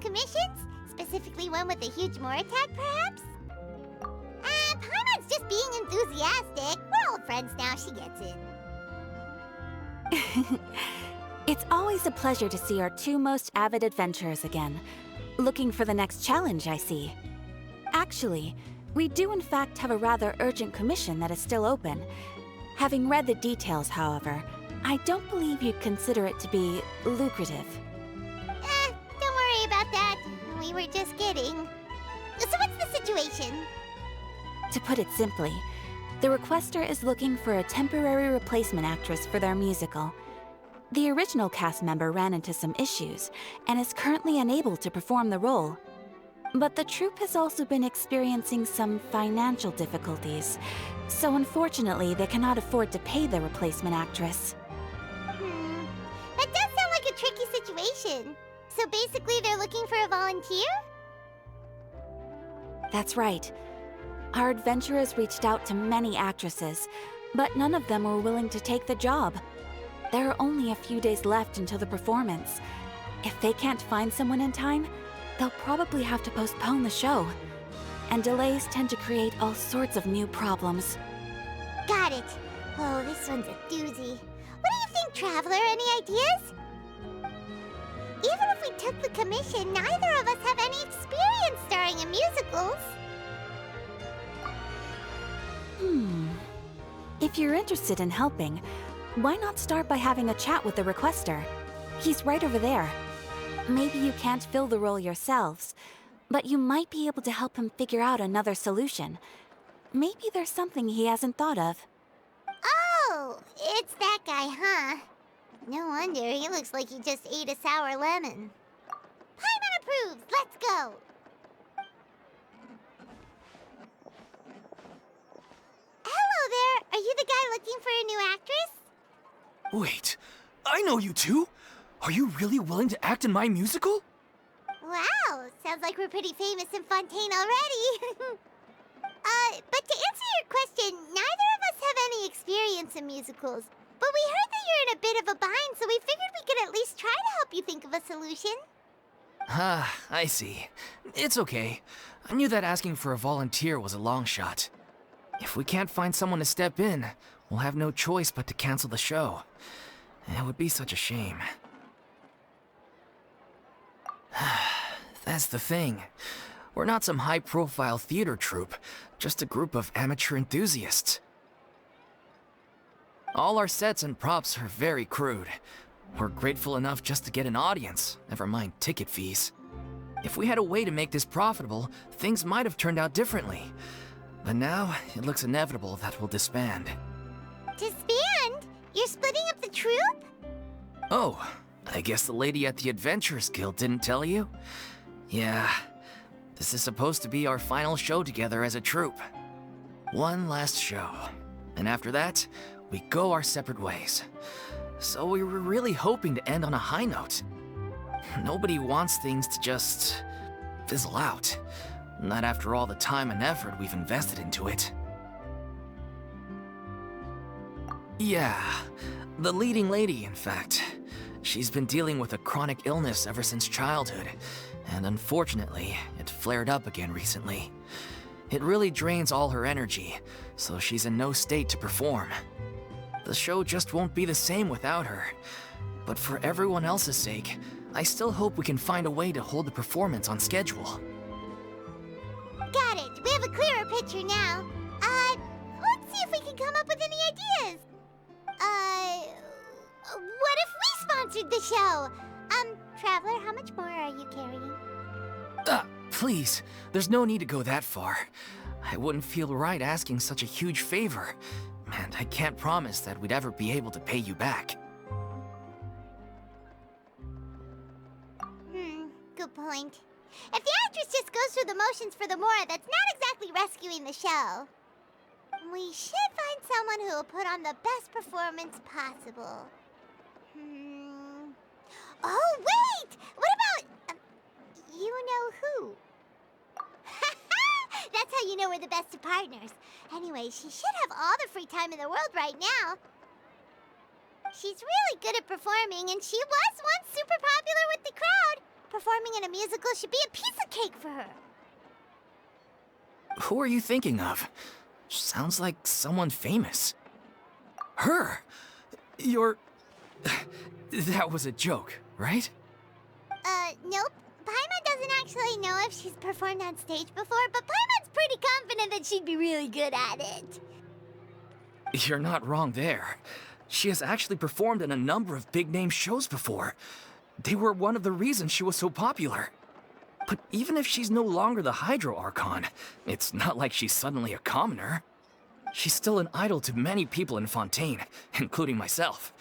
commissions? Specifically one with a huge more attack, perhaps? Paimon's just being enthusiastic. We're old friends now, she gets it. It's always a pleasure to see our two most avid adventurers again. Looking for the next challenge, I see. Actually, we do in fact have a rather urgent commission that is still open. Having read the details, however, I don't believe you'd consider it to be lucrative. Don't worry about that. We were just kidding. So what's the situation? To put it simply, the requester is looking for a temporary replacement actress for their musical. The original cast member ran into some issues and is currently unable to perform the role. But the troupe has also been experiencing some financial difficulties, so unfortunately they cannot afford to pay the replacement actress. That does sound like a tricky situation. So basically they're looking for a volunteer? That's right. Our adventurers reached out to many actresses, but none of them were willing to take the job. There are only a few days left until the performance. If they can't find someone in time, they'll probably have to postpone the show. And delays tend to create all sorts of new problems. Got it. Oh, this one's a doozy. What do you think, Traveler? Any ideas? Even if we took the commission, neither of us have any experience starring in musicals. If you're interested in helping, why not start by having a chat with the requester? He's right over there. Maybe you can't fill the role yourselves, but you might be able to help him figure out another solution. Maybe there's something he hasn't thought of. Oh, it's that guy, huh? No wonder, he looks like he just ate a sour lemon. Paimon approves, let's go! Hello there, are you the guy looking for a new actress? Wait, I know you two! Are you really willing to act in my musical? Wow, sounds like we're pretty famous in Fontaine already. But to answer your question, neither of us have any experience in musicals. But we heard that you're in a bit of a bind, so we figured we could at least try to help you think of a solution. Ah, I see. It's okay. I knew that asking for a volunteer was a long shot. If we can't find someone to step in, we'll have no choice but to cancel the show. It would be such a shame. That's the thing. We're not some high-profile theater troupe, just a group of amateur enthusiasts. All our sets and props are very crude. We're grateful enough just to get an audience, never mind ticket fees. If we had a way to make this profitable, things might have turned out differently. But now, it looks inevitable that we'll disband. Disband? You're splitting up the troupe? Oh, I guess the lady at the Adventurers Guild didn't tell you? Yeah, this is supposed to be our final show together as a troupe. One last show. And after that, we go our separate ways. So we were really hoping to end on a high note. Nobody wants things to just fizzle out. Not after all the time and effort we've invested into it. Yeah, the leading lady, in fact. She's been dealing with a chronic illness ever since childhood, and unfortunately, it flared up again recently. It really drains all her energy, so she's in no state to perform. The show just won't be the same without her. But for everyone else's sake, I still hope we can find a way to hold the performance on schedule. Got it. We have a clearer picture now. Let's see if we can come up with any ideas. What if we sponsored the show? Traveler, how much more are you carrying? Please, there's no need to go that far. I wouldn't feel right asking such a huge favor, and I can't promise that we'd ever be able to pay you back. Good point. If the actress just goes through the motions for the Mora, that's not exactly rescuing the show. We should find someone who will put on the best performance possible. Oh, wait! What about... you know who? That's how you know we're the best of partners. Anyway, she should have all the free time in the world right now. She's really good at performing, and she was once super popular with the crowd. performing in a musical should be a piece of cake for her. Who are you thinking of? Sounds like someone famous. Her? You're... That was a joke, right? Nope. Paimon doesn't actually know if she's performed on stage before, but Paimon's pretty confident that she'd be really good at it. You're not wrong there. She has actually performed in a number of big-name shows before. They were one of the reasons she was so popular. But even if she's no longer the Hydro Archon, it's not like she's suddenly a commoner. She's still an idol to many people in Fontaine, including myself.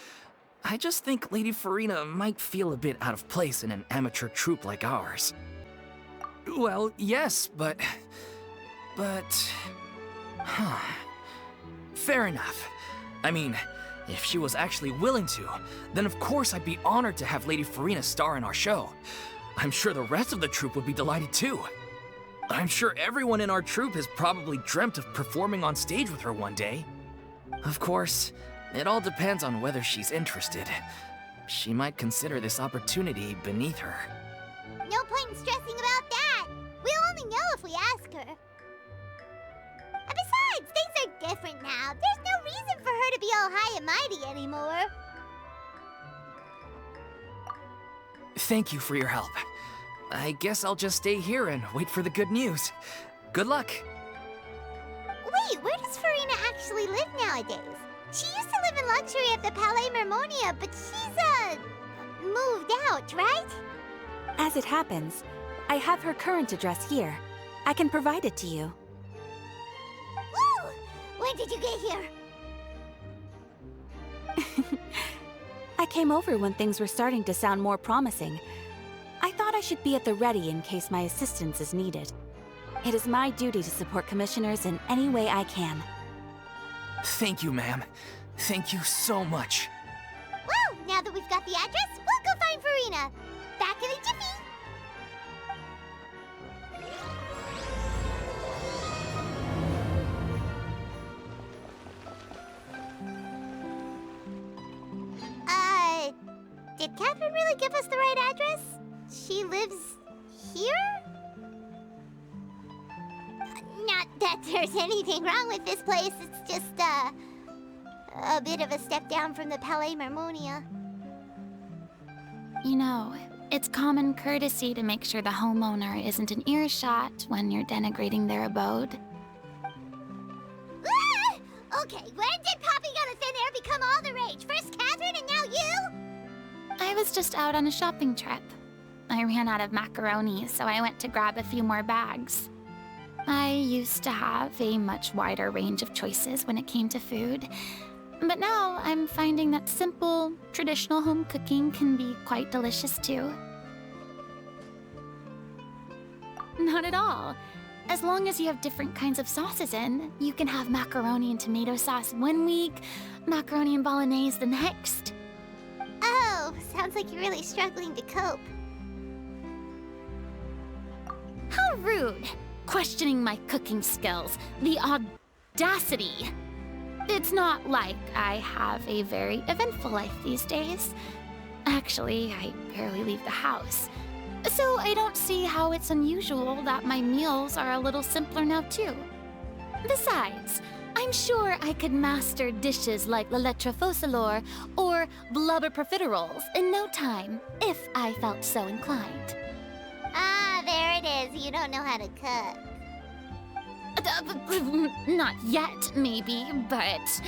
I just think Lady Furina might feel a bit out of place in an amateur troupe like ours. Well, yes, but... Huh. Fair enough. I mean, if she was actually willing to, then of course I'd be honored to have Lady Furina star in our show. I'm sure the rest of the troupe would be delighted too. I'm sure everyone in our troupe has probably dreamt of performing on stage with her one day. Of course, it all depends on whether she's interested. She might consider this opportunity beneath her. No point in stressing about that. We'll only know if we ask her. And besides, things are different now. There's no reason for her to be all high and mighty anymore. Thank you for your help. I guess I'll just stay here and wait for the good news. Good luck. Wait, where does Furina actually live nowadays? She used to live in luxury at the Palais Mermonia, but she's, moved out, right? As it happens, I have her current address here. I can provide it to you. Woo! When did you get here? I came over when things were starting to sound more promising. I thought I should be at the ready in case my assistance is needed. It is my duty to support commissioners in any way I can. Thank you, ma'am. Thank you so much. Well, now that we've got the address, we'll go find Furina. Back in a jiffy. Did Catherine really give us the right address? She lives here? Not that there's anything wrong with this place. It's just, a bit of a step down from the Palais Mermonia. You know, it's common courtesy to make sure the homeowner isn't an earshot when you're denigrating their abode. Ah! Okay, when did popping out of thin air become all the rage? First Catherine and now you? I was just out on a shopping trip. I ran out of macaroni, so I went to grab a few more bags. I used to have a much wider range of choices when it came to food, but now I'm finding that simple, traditional home cooking can be quite delicious too. Not at all. As long as you have different kinds of sauces in, you can have macaroni and tomato sauce one week, macaroni and bolognese the next. Oh, sounds like you're really struggling to cope. How rude! Questioning my cooking skills. The audacity! It's not like I have a very eventful life these days. Actually, I barely leave the house. So I don't see how it's unusual that my meals are a little simpler now too. Besides, I'm sure I could master dishes like la lettre faucilor or blubber profiteroles in no time, if I felt so inclined. Ah, there it is. You don't know how to cook. Not yet, maybe, but...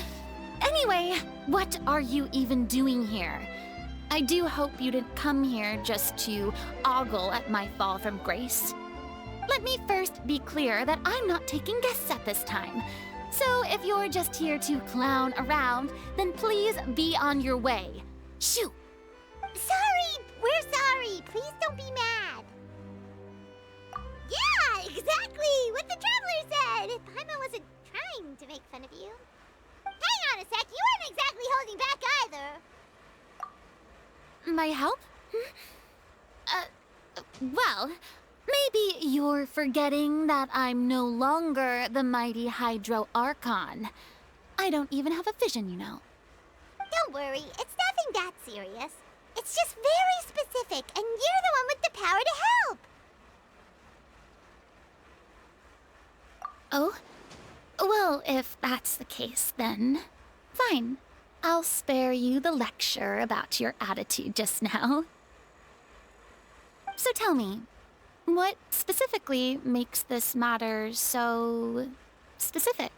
Anyway, what are you even doing here? I do hope you didn't come here just to ogle at my fall from grace. Let me first be clear that I'm not taking guests at this time. So if you're just here to clown around, then please be on your way. Shoo! Sorry! We're sorry! Please don't be mad! Yeah, exactly! What the Traveler said! Paimon wasn't trying to make fun of you. Hang on a sec, you weren't exactly holding back either. My help? Well, maybe you're forgetting that I'm no longer the mighty Hydro Archon. I don't even have a vision, you know. Don't worry, it's nothing that serious. It's just very specific, and you're the one with the power to help. Oh? Well, if that's the case, then fine. I'll spare you the lecture about your attitude just now. So tell me, what specifically makes this matter so specific?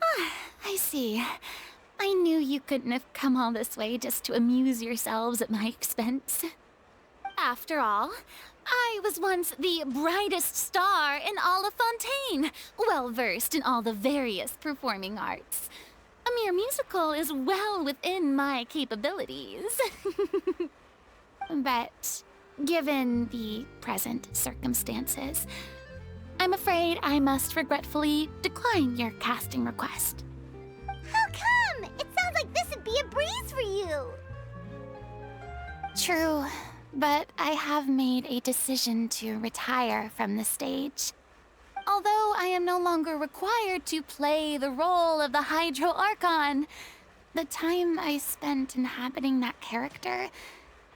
Ah, I see. I knew you couldn't have come all this way just to amuse yourselves at my expense. After all, I was once the brightest star in all of Fontaine, well-versed in all the various performing arts. A mere musical is well within my capabilities. But given the present circumstances, I'm afraid I must regretfully decline your casting request. How come? It sounds like this would be a breeze for you. True, but I have made a decision to retire from the stage. Although I am no longer required to play the role of the Hydro Archon, the time I spent inhabiting that character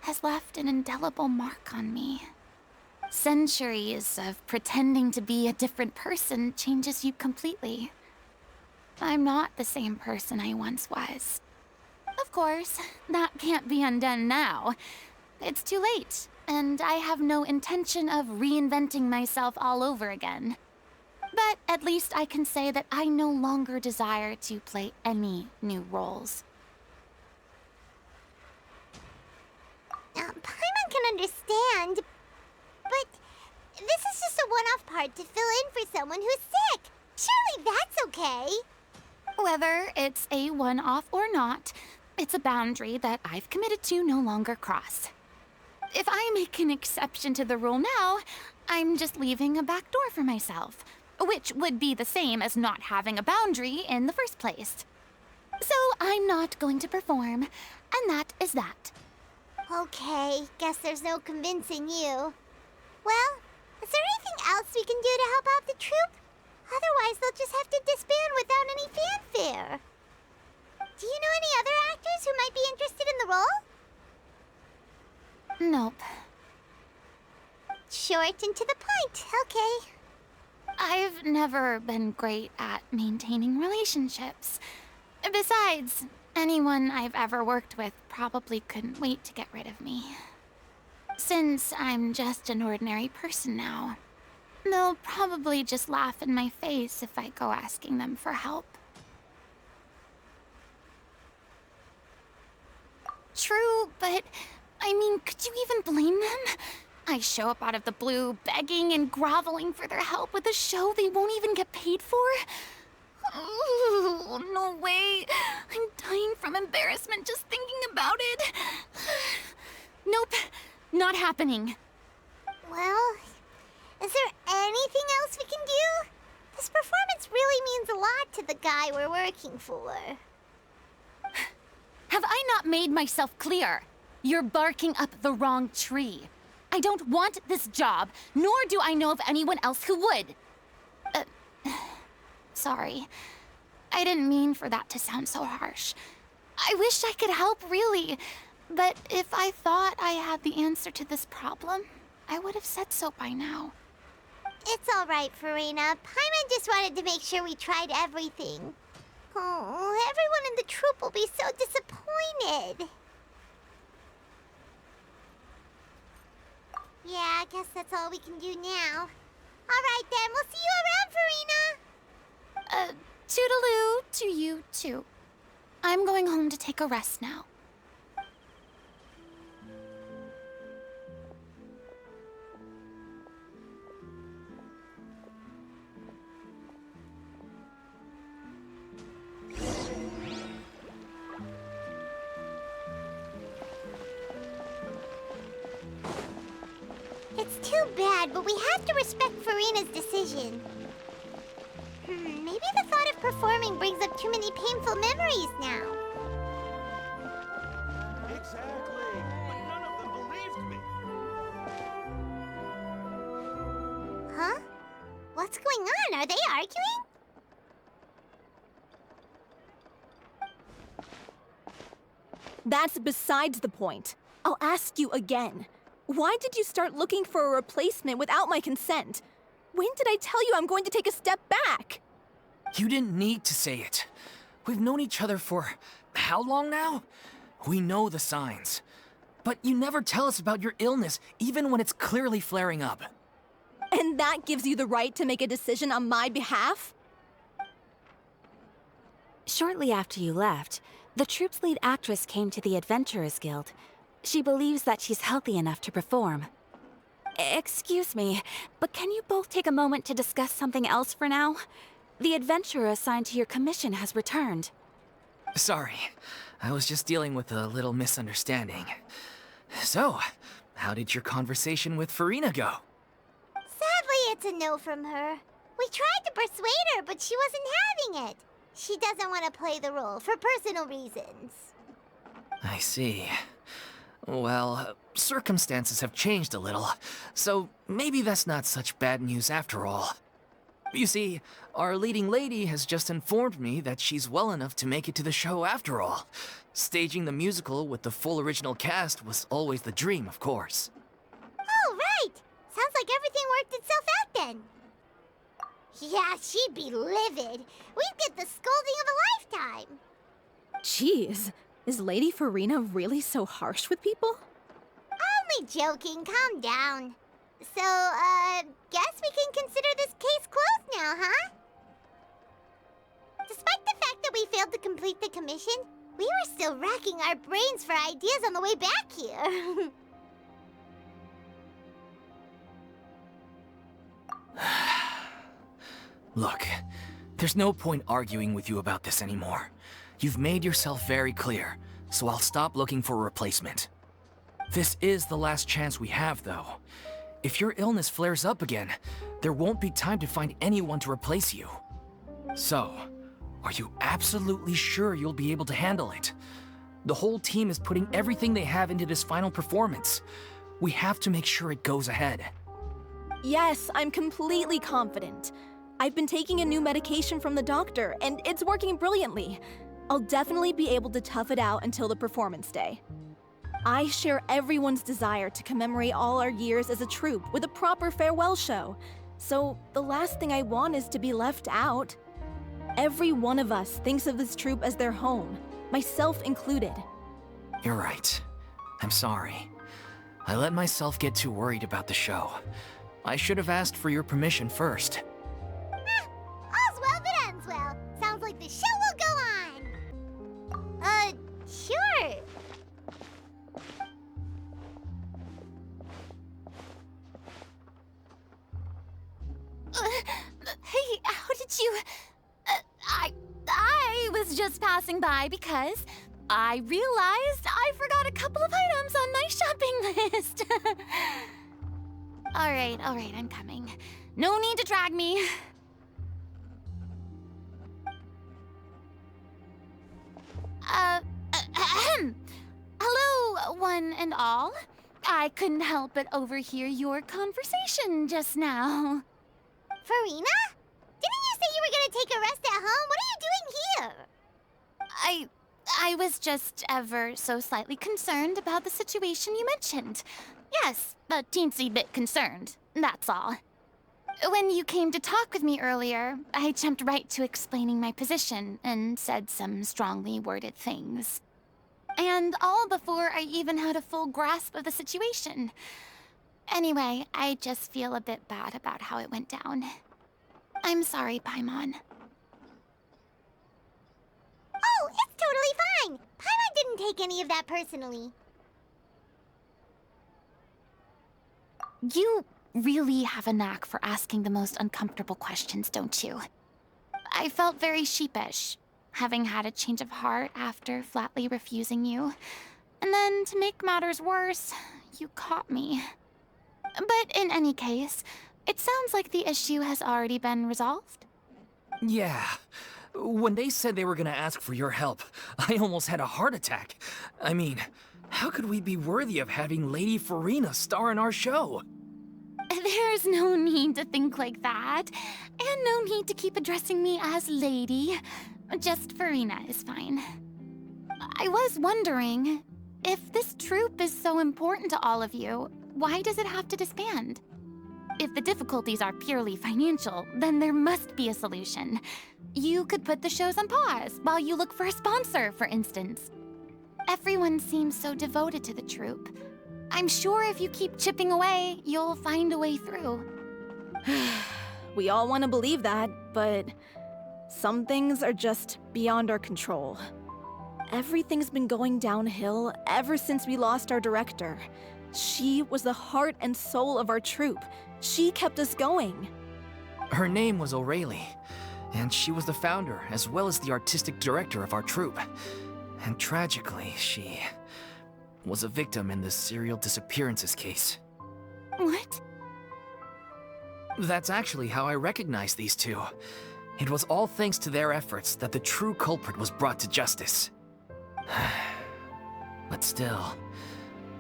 has left an indelible mark on me. Centuries of pretending to be a different person changes you completely. I'm not the same person I once was. Of course, that can't be undone now. It's too late, and I have no intention of reinventing myself all over again. But at least I can say that I no longer desire to play any new roles. Paimon can understand, but this is just a one-off part to fill in for someone who's sick. Surely that's okay. Whether it's a one-off or not, it's a boundary that I've committed to no longer cross. If I make an exception to the rule now, I'm just leaving a back door for myself, which would be the same as not having a boundary in the first place. So I'm not going to perform, and that is that. Okay, guess there's no convincing you. Well, is there anything else we can do to help out the troupe? Otherwise, they'll just have to disband without any fanfare. Do you know any other actors who might be interested in the role? Nope. Short and to the point, okay. I've never been great at maintaining relationships. Besides, anyone I've ever worked with probably couldn't wait to get rid of me. Since I'm just an ordinary person now, they'll probably just laugh in my face if I go asking them for help. True, but I mean, could you even blame them? I show up out of the blue, begging and groveling for their help with a show they won't even get paid for? Oh, no way. I'm dying from embarrassment just thinking about it. Nope, not happening. Well, is there anything else we can do? This performance really means a lot to the guy we're working for. Have I not made myself clear? You're barking up the wrong tree. I don't want this job, nor do I know of anyone else who would. Sorry. I didn't mean for that to sound so harsh. I wish I could help, really. But if I thought I had the answer to this problem, I would have said so by now. It's all right, Furina. Paimon just wanted to make sure we tried everything. Oh, everyone in the troupe will be so disappointed. Yeah, I guess that's all we can do now. All right, then. We'll see you around, Furina. Toodaloo to you, too. I'm going home to take a rest now. It's too bad, but we have to respect Furina's decision. Maybe the thought of performing brings up too many painful memories now. Exactly, but none of them believed me. Huh? What's going on? Are they arguing? That's besides the point. I'll ask you again. Why did you start looking for a replacement without my consent? When did I tell you I'm going to take a step back? You didn't need to say it. We've known each other for how long now? We know the signs. But you never tell us about your illness, even when it's clearly flaring up. And that gives you the right to make a decision on my behalf? Shortly after you left, the troupe's lead actress came to the Adventurers Guild. She believes that she's healthy enough to perform. Excuse me, but can you both take a moment to discuss something else for now? The adventurer assigned to your commission has returned. Sorry, I was just dealing with a little misunderstanding. So, how did your conversation with Furina go? Sadly, it's a no from her. We tried to persuade her, but she wasn't having it. She doesn't want to play the role for personal reasons. I see. Well, circumstances have changed a little, so maybe that's not such bad news after all. You see, our leading lady has just informed me that she's well enough to make it to the show after all. Staging the musical with the full original cast was always the dream, of course. Oh, right! Sounds like everything worked itself out then. Yeah, she'd be livid. We'd get the scolding of a lifetime. Jeez, is Lady Furina really so harsh with people? Only joking, calm down. So, guess we can consider this case closed now, huh? Despite the fact that we failed to complete the commission, we were still racking our brains for ideas on the way back here. Look, there's no point arguing with you about this anymore. You've made yourself very clear, so I'll stop looking for a replacement. This is the last chance we have, though. If your illness flares up again, there won't be time to find anyone to replace you. So, are you absolutely sure you'll be able to handle it? The whole team is putting everything they have into this final performance. We have to make sure it goes ahead. Yes, I'm completely confident. I've been taking a new medication from the doctor, and it's working brilliantly. I'll definitely be able to tough it out until the performance day. I share everyone's desire to commemorate all our years as a troupe with a proper farewell show. So the last thing I want is to be left out. Every one of us thinks of this troupe as their home, myself included. You're right. I'm sorry. I let myself get too worried about the show. I should have asked for your permission first. All's well that ends well. Sounds like the show will go on. Sure. Hey, how did you... I was just passing by because I realized I forgot a couple of items on my shopping list. All right, I'm coming. No need to drag me. Hello, one and all. I couldn't help but overhear your conversation just now. Furina? Didn't you say you were gonna take a rest at home? What are you doing here? I was just ever so slightly concerned about the situation you mentioned. Yes, a teensy bit concerned, that's all. When you came to talk with me earlier, I jumped right to explaining my position and said some strongly worded things. And all before I even had a full grasp of the situation. Anyway, I just feel a bit bad about how it went down. I'm sorry, Paimon. Oh, it's totally fine. Paimon didn't take any of that personally. You really have a knack for asking the most uncomfortable questions, don't you? I felt very sheepish, having had a change of heart after flatly refusing you. And then, to make matters worse, you caught me. But in any case, it sounds like the issue has already been resolved. Yeah. When they said they were gonna ask for your help, I almost had a heart attack. I mean, how could we be worthy of having Lady Furina star in our show? There's no need to think like that, and no need to keep addressing me as Lady. Just Furina is fine. I was wondering, If this troupe is so important to all of you, why does it have to disband? If the difficulties are purely financial, then there must be a solution. You could put the shows on pause while you look for a sponsor, for instance. Everyone seems so devoted to the troupe. I'm sure if you keep chipping away, you'll find a way through. We all want to believe that, but some things are just beyond our control. Everything's been going downhill ever since we lost our director. She was the heart and soul of our troupe. She kept us going. Her name was O'Reilly, and she was the founder as well as the artistic director of our troupe. And tragically, she was a victim in the serial disappearances case. What? That's actually how I recognized these two. It was all thanks to their efforts that the true culprit was brought to justice. But still,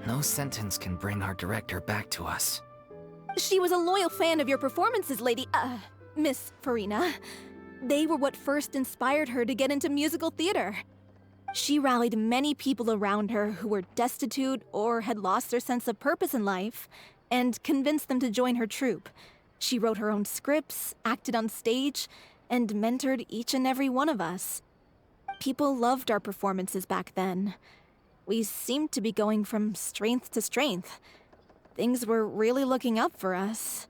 no sentence can bring our director back to us. She was a loyal fan of your performances, Miss Furina. They were what first inspired her to get into musical theater. She rallied many people around her who were destitute or had lost their sense of purpose in life, and convinced them to join her troupe. She wrote her own scripts, acted on stage, and mentored each and every one of us. People loved our performances back then. We seemed to be going from strength to strength. Things were really looking up for us.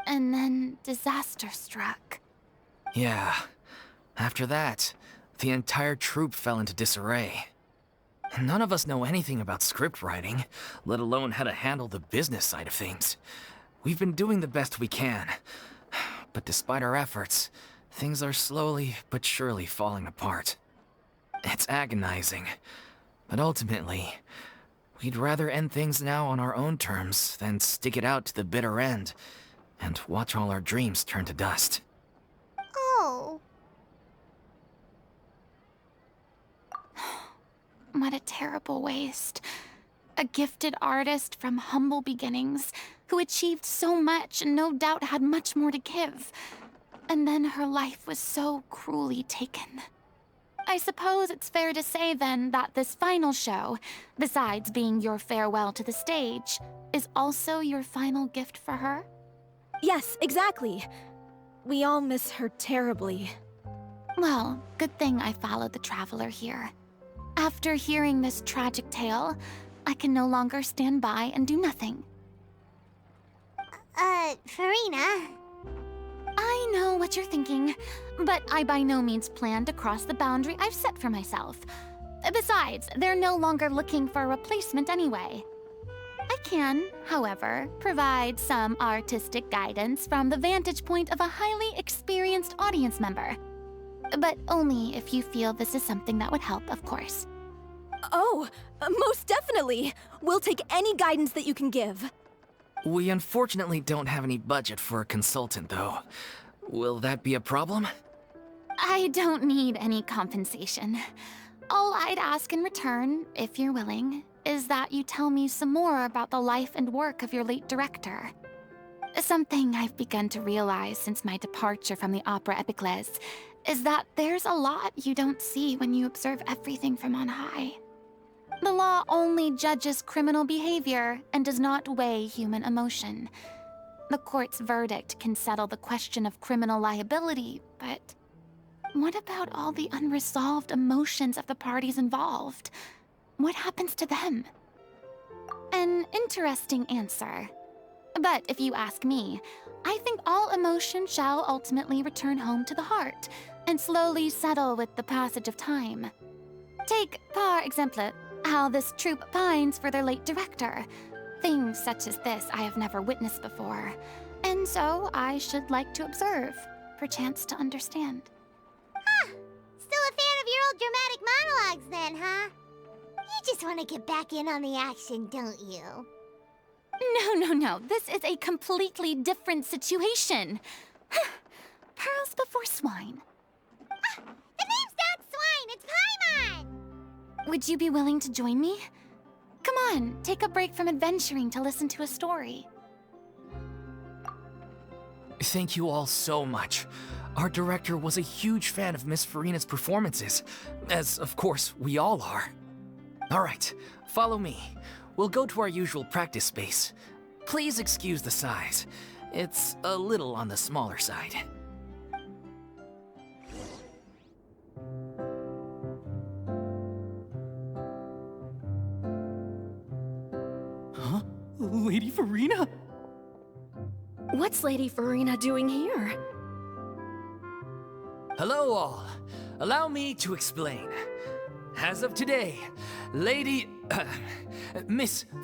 And then disaster struck. Yeah. After that, the entire troupe fell into disarray. None of us know anything about script writing, let alone how to handle the business side of things. We've been doing the best we can. But despite our efforts, things are slowly but surely falling apart. It's agonizing. But ultimately, we'd rather end things now on our own terms than stick it out to the bitter end and watch all our dreams turn to dust. Oh. What a terrible waste. A gifted artist from humble beginnings who achieved so much and no doubt had much more to give. And then her life was so cruelly taken. I suppose it's fair to say then that this final show, besides being your farewell to the stage, is also your final gift for her? Yes, exactly. We all miss her terribly. Well, good thing I followed the Traveler here. After hearing this tragic tale, I can no longer stand by and do nothing. Furina. I know what you're thinking, but I by no means plan to cross the boundary I've set for myself. Besides, they're no longer looking for a replacement anyway. I can, however, provide some artistic guidance from the vantage point of a highly experienced audience member. But only if you feel this is something that would help, of course. Oh, most definitely. We'll take any guidance that you can give. We unfortunately don't have any budget for a consultant, though. Will that be a problem? I don't need any compensation. All I'd ask in return, if you're willing, is that you tell me some more about the life and work of your late director. Something I've begun to realize since my departure from the Opera Epiclese is that there's a lot you don't see when you observe everything from on high. The law only judges criminal behavior and does not weigh human emotion. The court's verdict can settle the question of criminal liability, but what about all the unresolved emotions of the parties involved? What happens to them? An interesting answer. But if you ask me, I think all emotion shall ultimately return home to the heart and slowly settle with the passage of time. Take, par exemple, how this troupe pines for their late director. Things such as this I have never witnessed before, and so I should like to observe, perchance to understand. Still a fan of your old dramatic monologues then, huh? You just want to get back in on the action, don't you? No. This is a completely different situation. Pearls before swine. The name's not Swine, it's Paimon! Would you be willing to join me? Come on, take a break from adventuring to listen to a story. Thank you all so much. Our director was a huge fan of Miss Furina's performances, as of course we all are. Alright, follow me. We'll go to our usual practice space. Please excuse the size. It's a little on the smaller side. Huh? Lady Furina? What's Lady Furina doing here? Hello all. Allow me to explain. As of today, Miss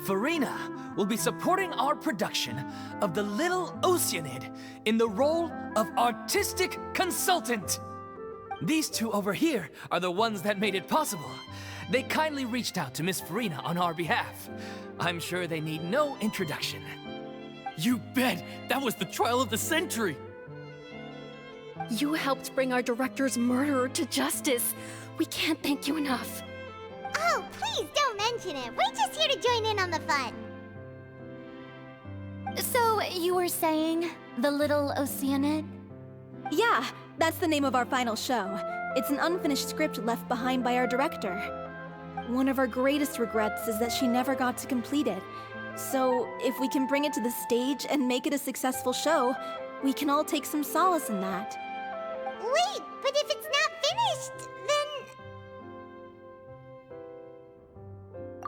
Furina will be supporting our production of The Little Oceanid in the role of artistic consultant. These two over here are the ones that made it possible. They kindly reached out to Miss Furina on our behalf. I'm sure they need no introduction. You bet! That was the trial of the century! You helped bring our director's murderer to justice. We can't thank you enough. Oh, please don't mention it. We're just here to join in on the fun. So, you were saying The Little Oceanid? Yeah, that's the name of our final show. It's an unfinished script left behind by our director. One of our greatest regrets is that she never got to complete it. So, if we can bring it to the stage and make it a successful show, we can all take some solace in that. Wait, but if it's not finished, then...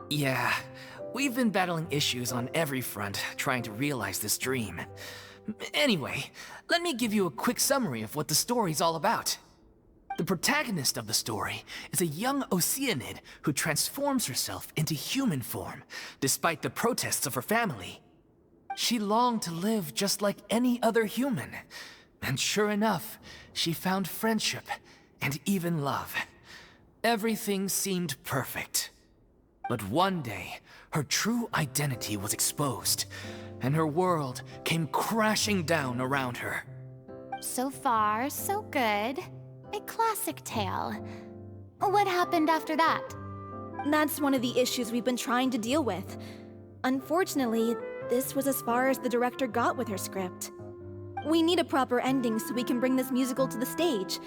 Yeah, we've been battling issues on every front trying to realize this dream. Anyway, let me give you a quick summary of what the story's all about. The protagonist of the story is a young Oceanid who transforms herself into human form, despite the protests of her family. She longed to live just like any other human, and sure enough, she found friendship and even love. Everything seemed perfect. But one day, her true identity was exposed, and her world came crashing down around her. So far, so good. A classic tale. What happened after that? That's one of the issues we've been trying to deal with. Unfortunately, this was as far as the director got with her script. We need a proper ending so we can bring this musical to the stage.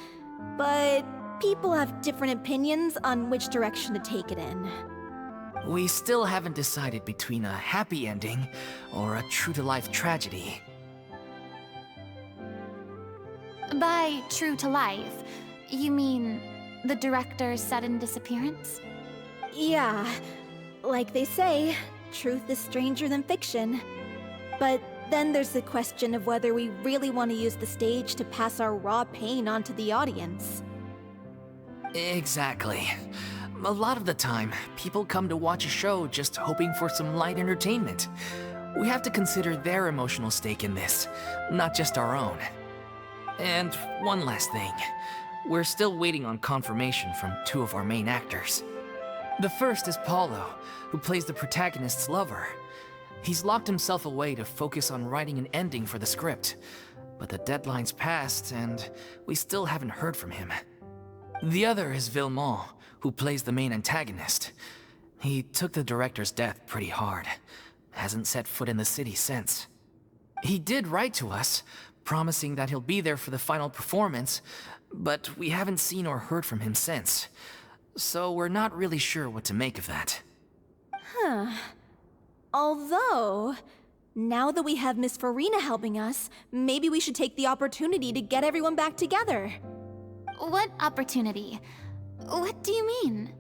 But people have different opinions on which direction to take it in. We still haven't decided between a happy ending or a true-to-life tragedy. By true to life, you mean the director's sudden disappearance? Yeah, like they say, truth is stranger than fiction. But then there's the question of whether we really want to use the stage to pass our raw pain onto the audience. Exactly. A lot of the time, people come to watch a show just hoping for some light entertainment. We have to consider their emotional stake in this, not just our own. And one last thing. We're still waiting on confirmation from two of our main actors. The first is Paulo, who plays the protagonist's lover. He's locked himself away to focus on writing an ending for the script, but the deadline's passed and we still haven't heard from him. The other is Villemont, who plays the main antagonist. He took the director's death pretty hard. Hasn't set foot in the city since. He did write to us, promising that he'll be there for the final performance, but we haven't seen or heard from him since. So we're not really sure what to make of that. Huh. Although, now that we have Miss Furina helping us, maybe we should take the opportunity to get everyone back together. What opportunity? What do you mean?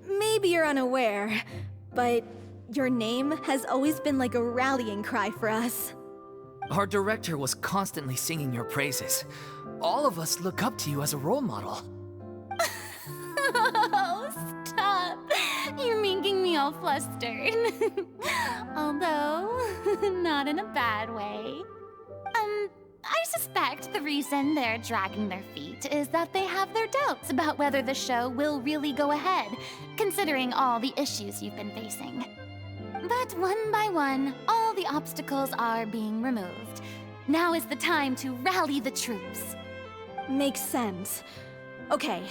Maybe you're unaware, but your name has always been like a rallying cry for us. Our director was constantly singing your praises. All of us look up to you as a role model. Oh, stop! You're making me all flustered. Although, not in a bad way. I suspect the reason they're dragging their feet is that they have their doubts about whether the show will really go ahead, considering all the issues you've been facing. But one by one, all the obstacles are being removed. Now is the time to rally the troops. Makes sense. Okay,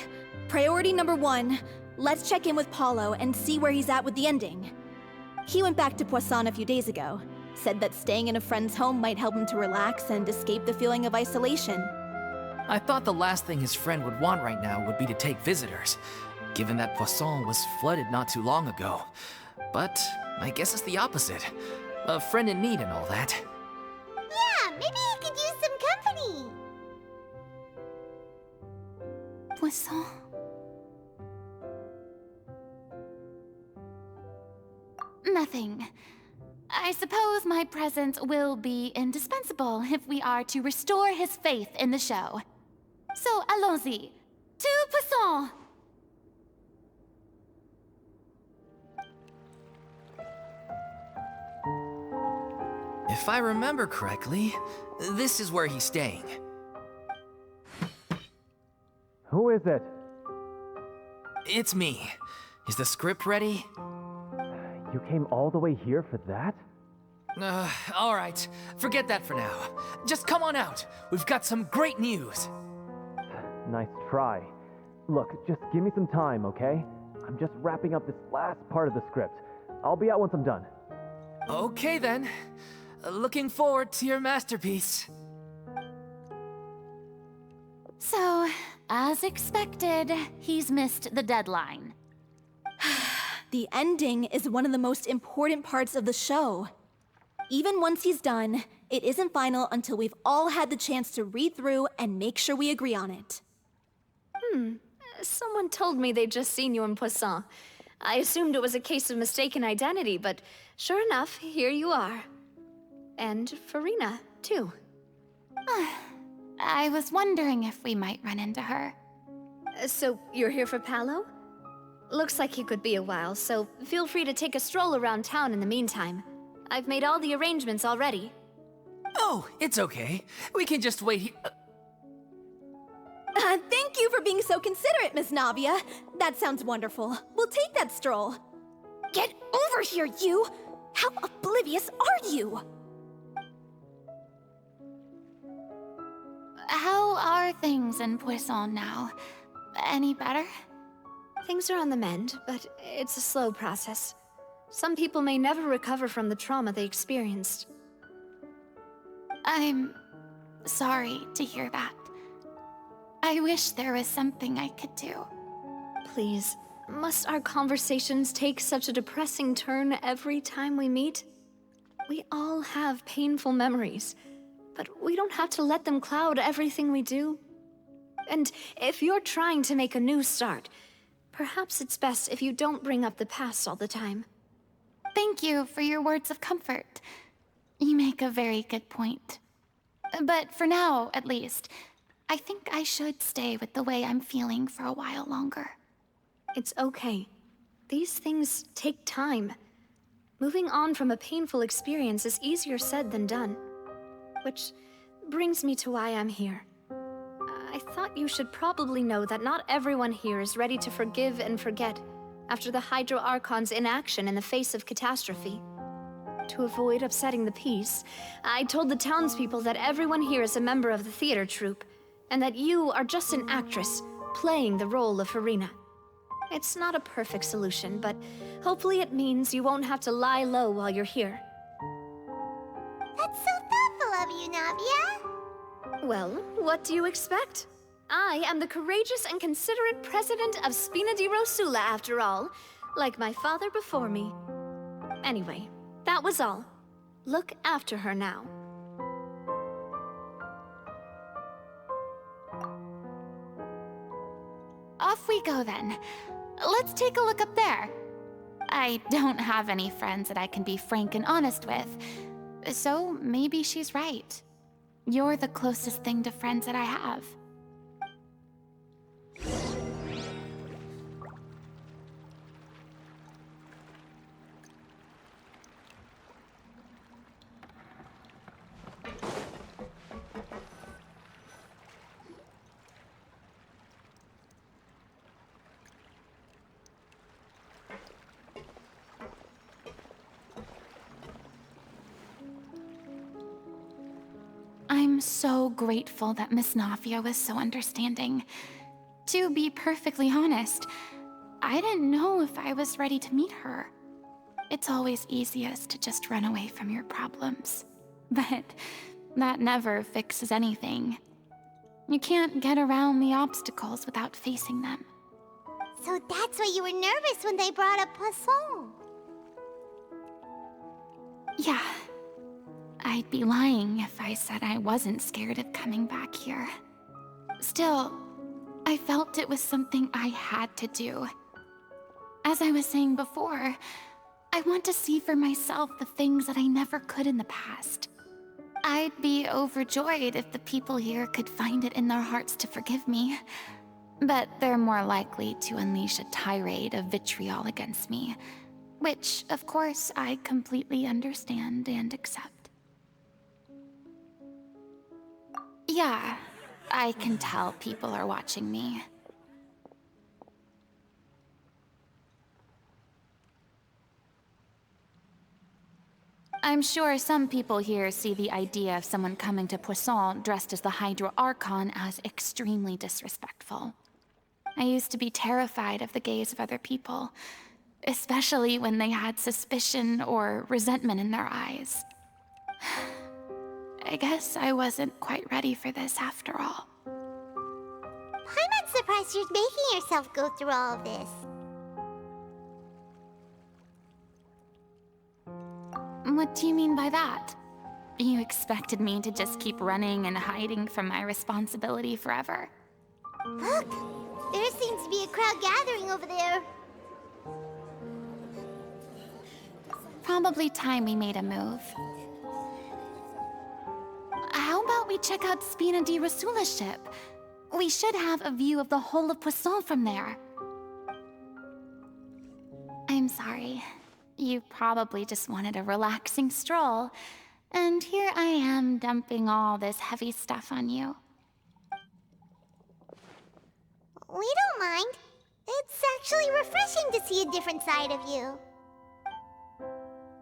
priority number 1, let's check in with Paulo and see where he's at with the ending. He went back to Poisson a few days ago, said that staying in a friend's home might help him to relax and escape the feeling of isolation. I thought the last thing his friend would want right now would be to take visitors. given that Poisson was flooded not too long ago. But I guess it's the opposite. A friend in need and all that. Yeah, maybe he could use some company. Poisson. Nothing. I suppose my presence will be indispensable if we are to restore his faith in the show. So, allons-y. To Poisson! If I remember correctly, this is where he's staying. Who is it? It's me. Is the script ready? You came all the way here for that? All right. Forget that for now. Just come on out. We've got some great news. Nice try. Look, just give me some time, okay? I'm just wrapping up this last part of the script. I'll be out once I'm done. Okay then. Looking forward to your masterpiece. So, as expected, he's missed the deadline. The ending is one of the most important parts of the show. Even once he's done, it isn't final until we've all had the chance to read through and make sure we agree on it. Someone told me they'd just seen you in Poisson. I assumed it was a case of mistaken identity, but sure enough, here you are. And Furina, too. I was wondering if we might run into her. So, you're here for Paolo? Looks like he could be a while, so feel free to take a stroll around town in the meantime. I've made all the arrangements already. Oh, it's okay. We can just wait here. Thank you for being so considerate, Miss Navia. That sounds wonderful. We'll take that stroll. Get over here, you! How oblivious are you? How are things in Poisson now? Any better? Things are on the mend, but it's a slow process. Some people may never recover from the trauma they experienced. I'm sorry to hear that. I wish there was something I could do. Please, must our conversations take such a depressing turn every time we meet? We all have painful memories, but we don't have to let them cloud everything we do. And if you're trying to make a new start, perhaps it's best if you don't bring up the past all the time. Thank you for your words of comfort. You make a very good point. But for now, at least, I think I should stay with the way I'm feeling for a while longer. It's okay. These things take time. Moving on from a painful experience is easier said than done. Which brings me to why I'm here. I thought you should probably know that not everyone here is ready to forgive and forget after the Hydro Archon's inaction in the face of catastrophe. To avoid upsetting the peace, I told the townspeople that everyone here is a member of the theater troupe, and that you are just an actress playing the role of Furina. It's not a perfect solution, but hopefully it means you won't have to lie low while you're here. That's so thoughtful of you, Navia. Well, what do you expect? I am the courageous and considerate president of Spina di Rosula, after all, like my father before me. Anyway, that was all. Look after her now. Off we go then. Let's take a look up there. I don't have any friends that I can be frank and honest with, so maybe she's right. You're the closest thing to friends that I have. I'm so grateful that Miss Navia was so understanding. To be perfectly honest, I didn't know if I was ready to meet her. It's always easiest to just run away from your problems. But that never fixes anything. You can't get around the obstacles without facing them. So that's why you were nervous when they brought up Poisson. Yeah. I'd be lying if I said I wasn't scared of coming back here. Still, I felt it was something I had to do. As I was saying before, I want to see for myself the things that I never could in the past. I'd be overjoyed if the people here could find it in their hearts to forgive me. But they're more likely to unleash a tirade of vitriol against me, which, of course, I completely understand and accept. Yeah, I can tell people are watching me. I'm sure some people here see the idea of someone coming to Poisson dressed as the Hydro Archon as extremely disrespectful. I used to be terrified of the gaze of other people, especially when they had suspicion or resentment in their eyes. I guess I wasn't quite ready for this after all. I'm not surprised you're making yourself go through all of this. What do you mean by that? You expected me to just keep running and hiding from my responsibility forever? Look! There seems to be a crowd gathering over there. Probably time we made a move. How about we check out Spina di Rasula's ship? We should have a view of the whole of Poisson from there. I'm sorry. You probably just wanted a relaxing stroll, and here I am dumping all this heavy stuff on you. We don't mind. It's actually refreshing to see a different side of you.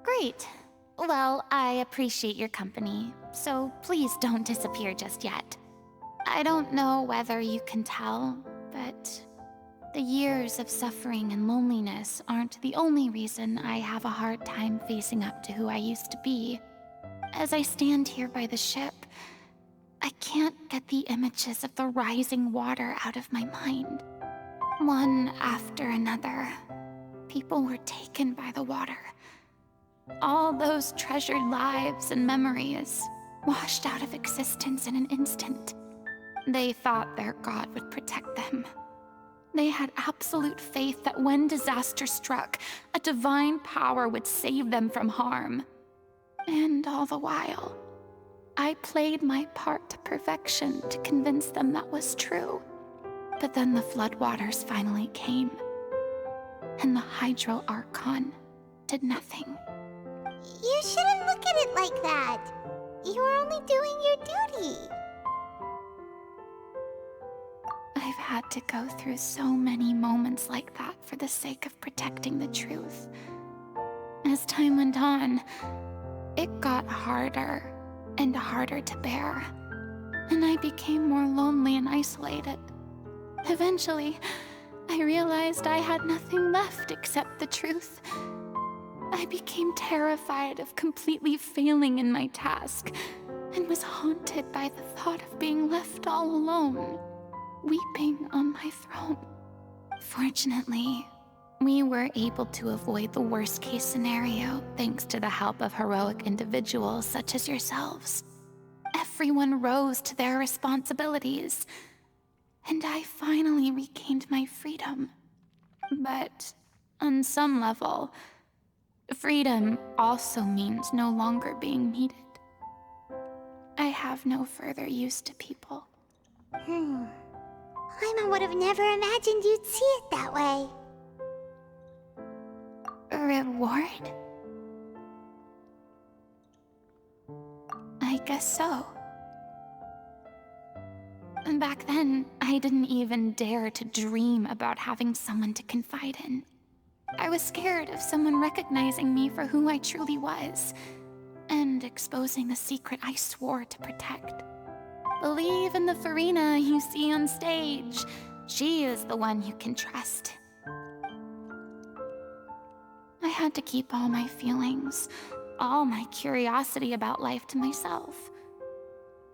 Great. Well, I appreciate your company, so please don't disappear just yet. I don't know whether you can tell, but the years of suffering and loneliness aren't the only reason I have a hard time facing up to who I used to be. As I stand here by the ship, I can't get the images of the rising water out of my mind. One after another, people were taken by the water. All those treasured lives and memories washed out of existence in an instant. They thought their god would protect them. They had absolute faith that when disaster struck, a divine power would save them from harm. And all the while, I played my part to perfection to convince them that was true. But then the floodwaters finally came, and the Hydro Archon did nothing. You shouldn't look at it like that. You were only doing your duty. I've had to go through so many moments like that for the sake of protecting the truth. As time went on, it got harder and harder to bear, and I became more lonely and isolated. Eventually, I realized I had nothing left except the truth. I became terrified of completely failing in my task, and was haunted by the thought of being left all alone, weeping on my throne. Fortunately, we were able to avoid the worst-case scenario thanks to the help of heroic individuals such as yourselves. Everyone rose to their responsibilities, and I finally regained my freedom. But on some level, freedom also means no longer being needed. I have no further use to people. Paimon would have never imagined you'd see it that way. A reward? I guess so. And back then, I didn't even dare to dream about having someone to confide in. I was scared of someone recognizing me for who I truly was, and exposing the secret I swore to protect. Believe in the Furina you see on stage. She is the one you can trust. I had to keep all my feelings, all my curiosity about life to myself.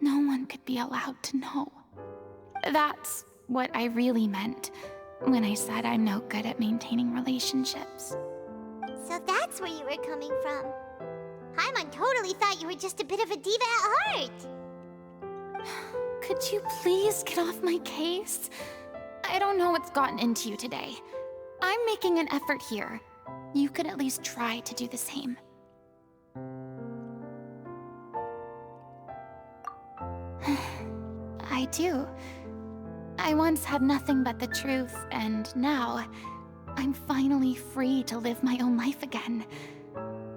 No one could be allowed to know. That's what I really meant. when I said I'm no good at maintaining relationships. So that's where you were coming from. Paimon totally thought you were just a bit of a diva at heart. Could you please get off my case? I don't know what's gotten into you today. I'm making an effort here. You could at least try to do the same. I do. I once had nothing but the truth, and now I'm finally free to live my own life again.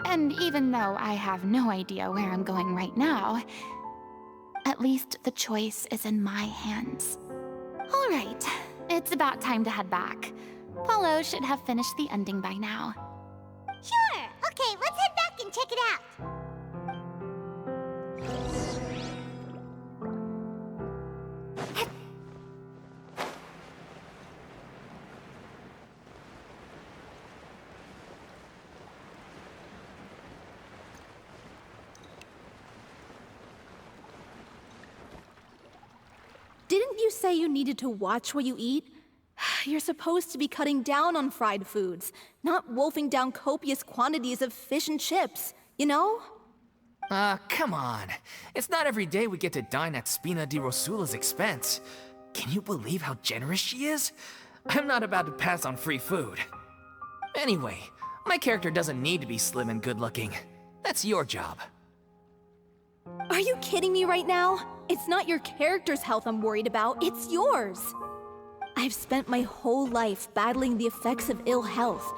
And even though I have no idea where I'm going right now, at least the choice is in my hands. All right, it's about time to head back. Paulo should have finished the ending by now. Sure. Okay, let's head back and check it out. Didn't you say you needed to watch what you eat? You're supposed to be cutting down on fried foods, not wolfing down copious quantities of fish and chips, you know? Come on. It's not every day we get to dine at Spina di Rosula's expense. Can you believe how generous she is? I'm not about to pass on free food. Anyway, my character doesn't need to be slim and good-looking. That's your job. Are you kidding me right now? It's not your character's health I'm worried about, it's yours. I've spent my whole life battling the effects of ill health,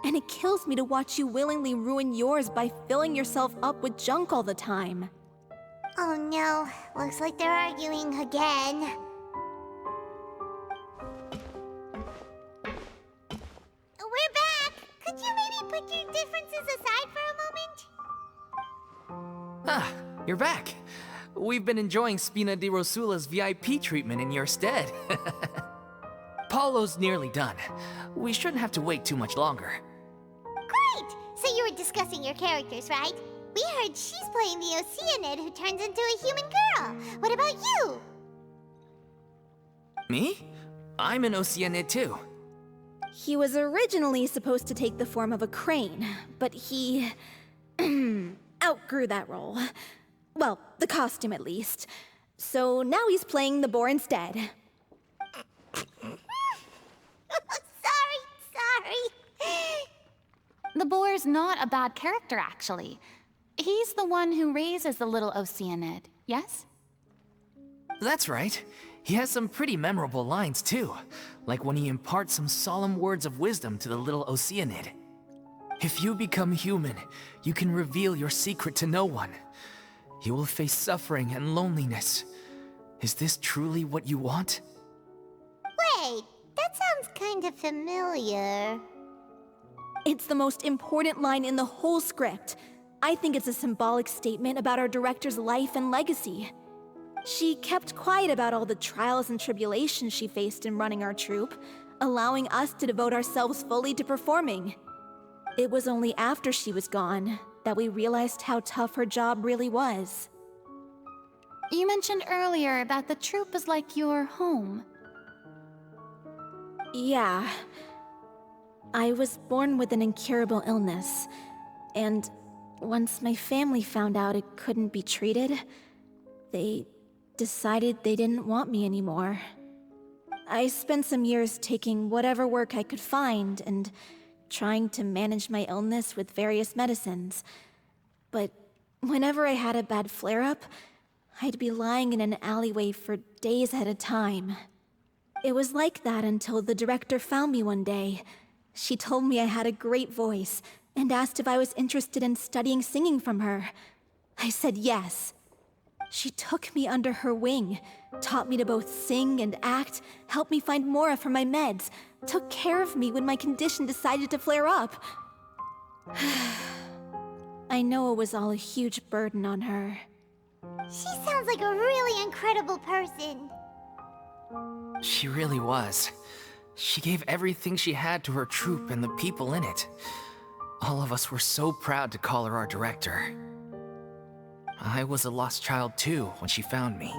and it kills me to watch you willingly ruin yours by filling yourself up with junk all the time. Oh no, looks like they're arguing again. We're back! Could you maybe put your differences aside for a moment? Ah, you're back. We've been enjoying Spina di Rosula's VIP treatment in your stead. Paulo's nearly done. We shouldn't have to wait too much longer. Great! So you were discussing your characters, right? We heard she's playing the Oceanid who turns into a human girl. What about you? Me? I'm an Oceanid too. He was originally supposed to take the form of a crane, but he outgrew that role. Well, the costume at least. So now he's playing the boar instead. Sorry. The boar's not a bad character, actually. He's the one who raises the little Oceanid, yes? That's right. He has some pretty memorable lines too, like when he imparts some solemn words of wisdom to the little Oceanid. If you become human, you can reveal your secret to no one. You will face suffering and loneliness. Is this truly what you want? Wait, that sounds kind of familiar. It's the most important line in the whole script. I think it's a symbolic statement about our director's life and legacy. She kept quiet about all the trials and tribulations she faced in running our troupe, allowing us to devote ourselves fully to performing. It was only after she was gone that we realized how tough her job really was. You mentioned earlier that the troupe is like your home. Yeah. I was born with an incurable illness, and once my family found out it couldn't be treated, they decided they didn't want me anymore. I spent some years taking whatever work I could find and trying to manage my illness with various medicines. But whenever I had a bad flare-up, I'd be lying in an alleyway for days at a time. It was like that until the director found me one day. She told me I had a great voice and asked if I was interested in studying singing from her. I said yes. She took me under her wing, taught me to both sing and act, helped me find Mora for my meds, took care of me when my condition decided to flare up. I know it was all a huge burden on her. She sounds like a really incredible person. She really was. She gave everything she had to her troupe and the people in it. All of us were so proud to call her our director. I was a lost child too when she found me.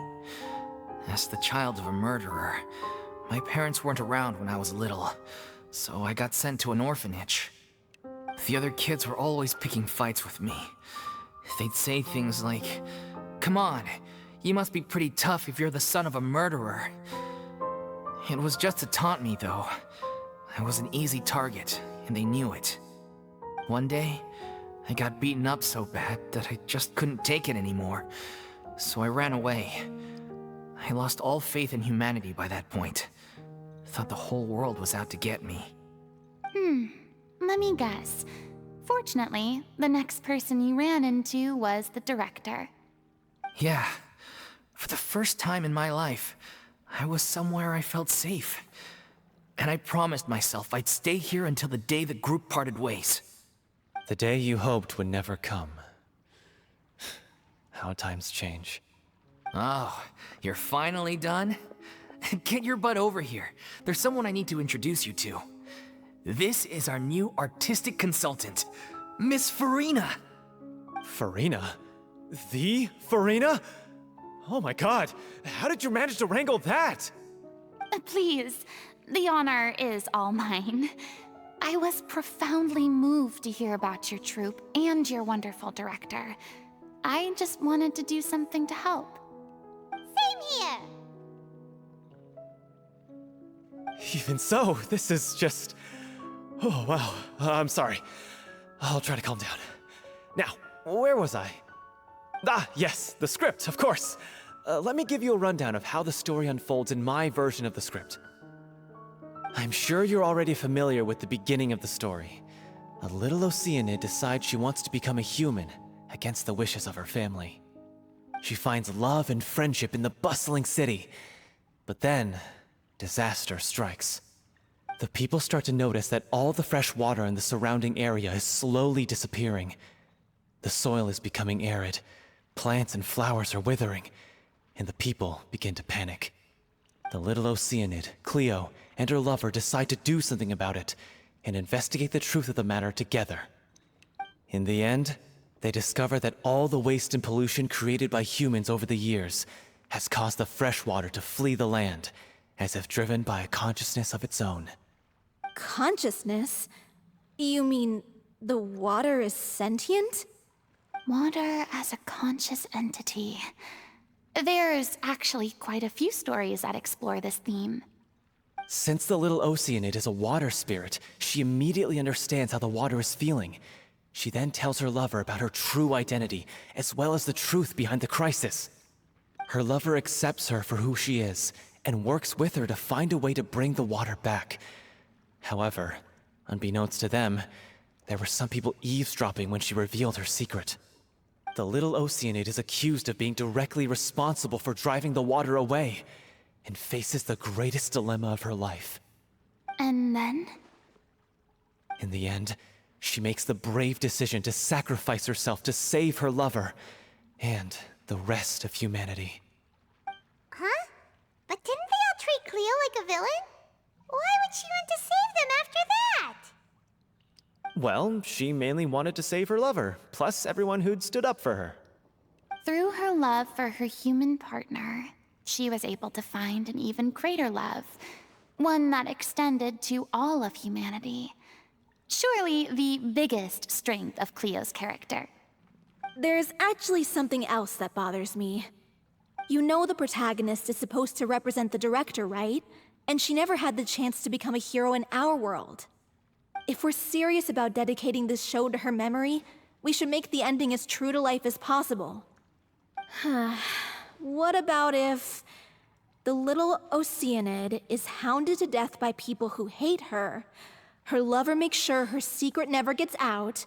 As the child of a murderer, My parents weren't around when I was little, so I got sent to an orphanage. The other kids were always picking fights with me. They'd say things like, "Come on, you must be pretty tough if you're the son of a murderer." It was just to taunt me, though. I was an easy target, and they knew it. One day, I got beaten up so bad that I just couldn't take it anymore, so I ran away. I lost all faith in humanity by that point. Thought the whole world was out to get me. Let me guess. Fortunately, the next person you ran into was the director. Yeah. For the first time in my life, I was somewhere I felt safe. And I promised myself I'd stay here until the day the group parted ways. The day you hoped would never come. How times change. Oh, you're finally done? Get your butt over here. There's someone I need to introduce you to. This is our new artistic consultant, Miss Furina. Furina? The Furina? Oh my god, how did you manage to wrangle that? Please, the honor is all mine. I was profoundly moved to hear about your troupe and your wonderful director. I just wanted to do something to help. Same here. Even so, this is just... Oh, wow. I'm sorry. I'll try to calm down. Now, where was I? Ah, yes, the script, of course. Let me give you a rundown of how the story unfolds in my version of the script. I'm sure you're already familiar with the beginning of the story. A little Oceanid decides she wants to become a human against the wishes of her family. She finds love and friendship in the bustling city. But then, disaster strikes. The people start to notice that all the fresh water in the surrounding area is slowly disappearing. The soil is becoming arid, plants and flowers are withering, and the people begin to panic. The little Oceanid, Cleo, and her lover decide to do something about it and investigate the truth of the matter together. In the end, they discover that all the waste and pollution created by humans over the years has caused the fresh water to flee the land, as if driven by a consciousness of its own. Consciousness? You mean the water is sentient? Water as a conscious entity. There's actually quite a few stories that explore this theme. Since the little Oceanid is a water spirit, she immediately understands how the water is feeling. She then tells her lover about her true identity, as well as the truth behind the crisis. Her lover accepts her for who she is, and works with her to find a way to bring the water back. However, unbeknownst to them, there were some people eavesdropping when she revealed her secret. The little Oceanid is accused of being directly responsible for driving the water away, and faces the greatest dilemma of her life. And then? In the end, she makes the brave decision to sacrifice herself to save her lover, and the rest of humanity. Huh? But didn't they all treat Cleo like a villain? Why would she want to save them after that? Well, she mainly wanted to save her lover, plus everyone who'd stood up for her. Through her love for her human partner, she was able to find an even greater love, one that extended to all of humanity. Surely the biggest strength of Cleo's character. There's actually something else that bothers me. You know the protagonist is supposed to represent the director, right? And she never had the chance to become a hero in our world. If we're serious about dedicating this show to her memory, we should make the ending as true to life as possible. What about if the little Oceanid is hounded to death by people who hate her, her lover makes sure her secret never gets out,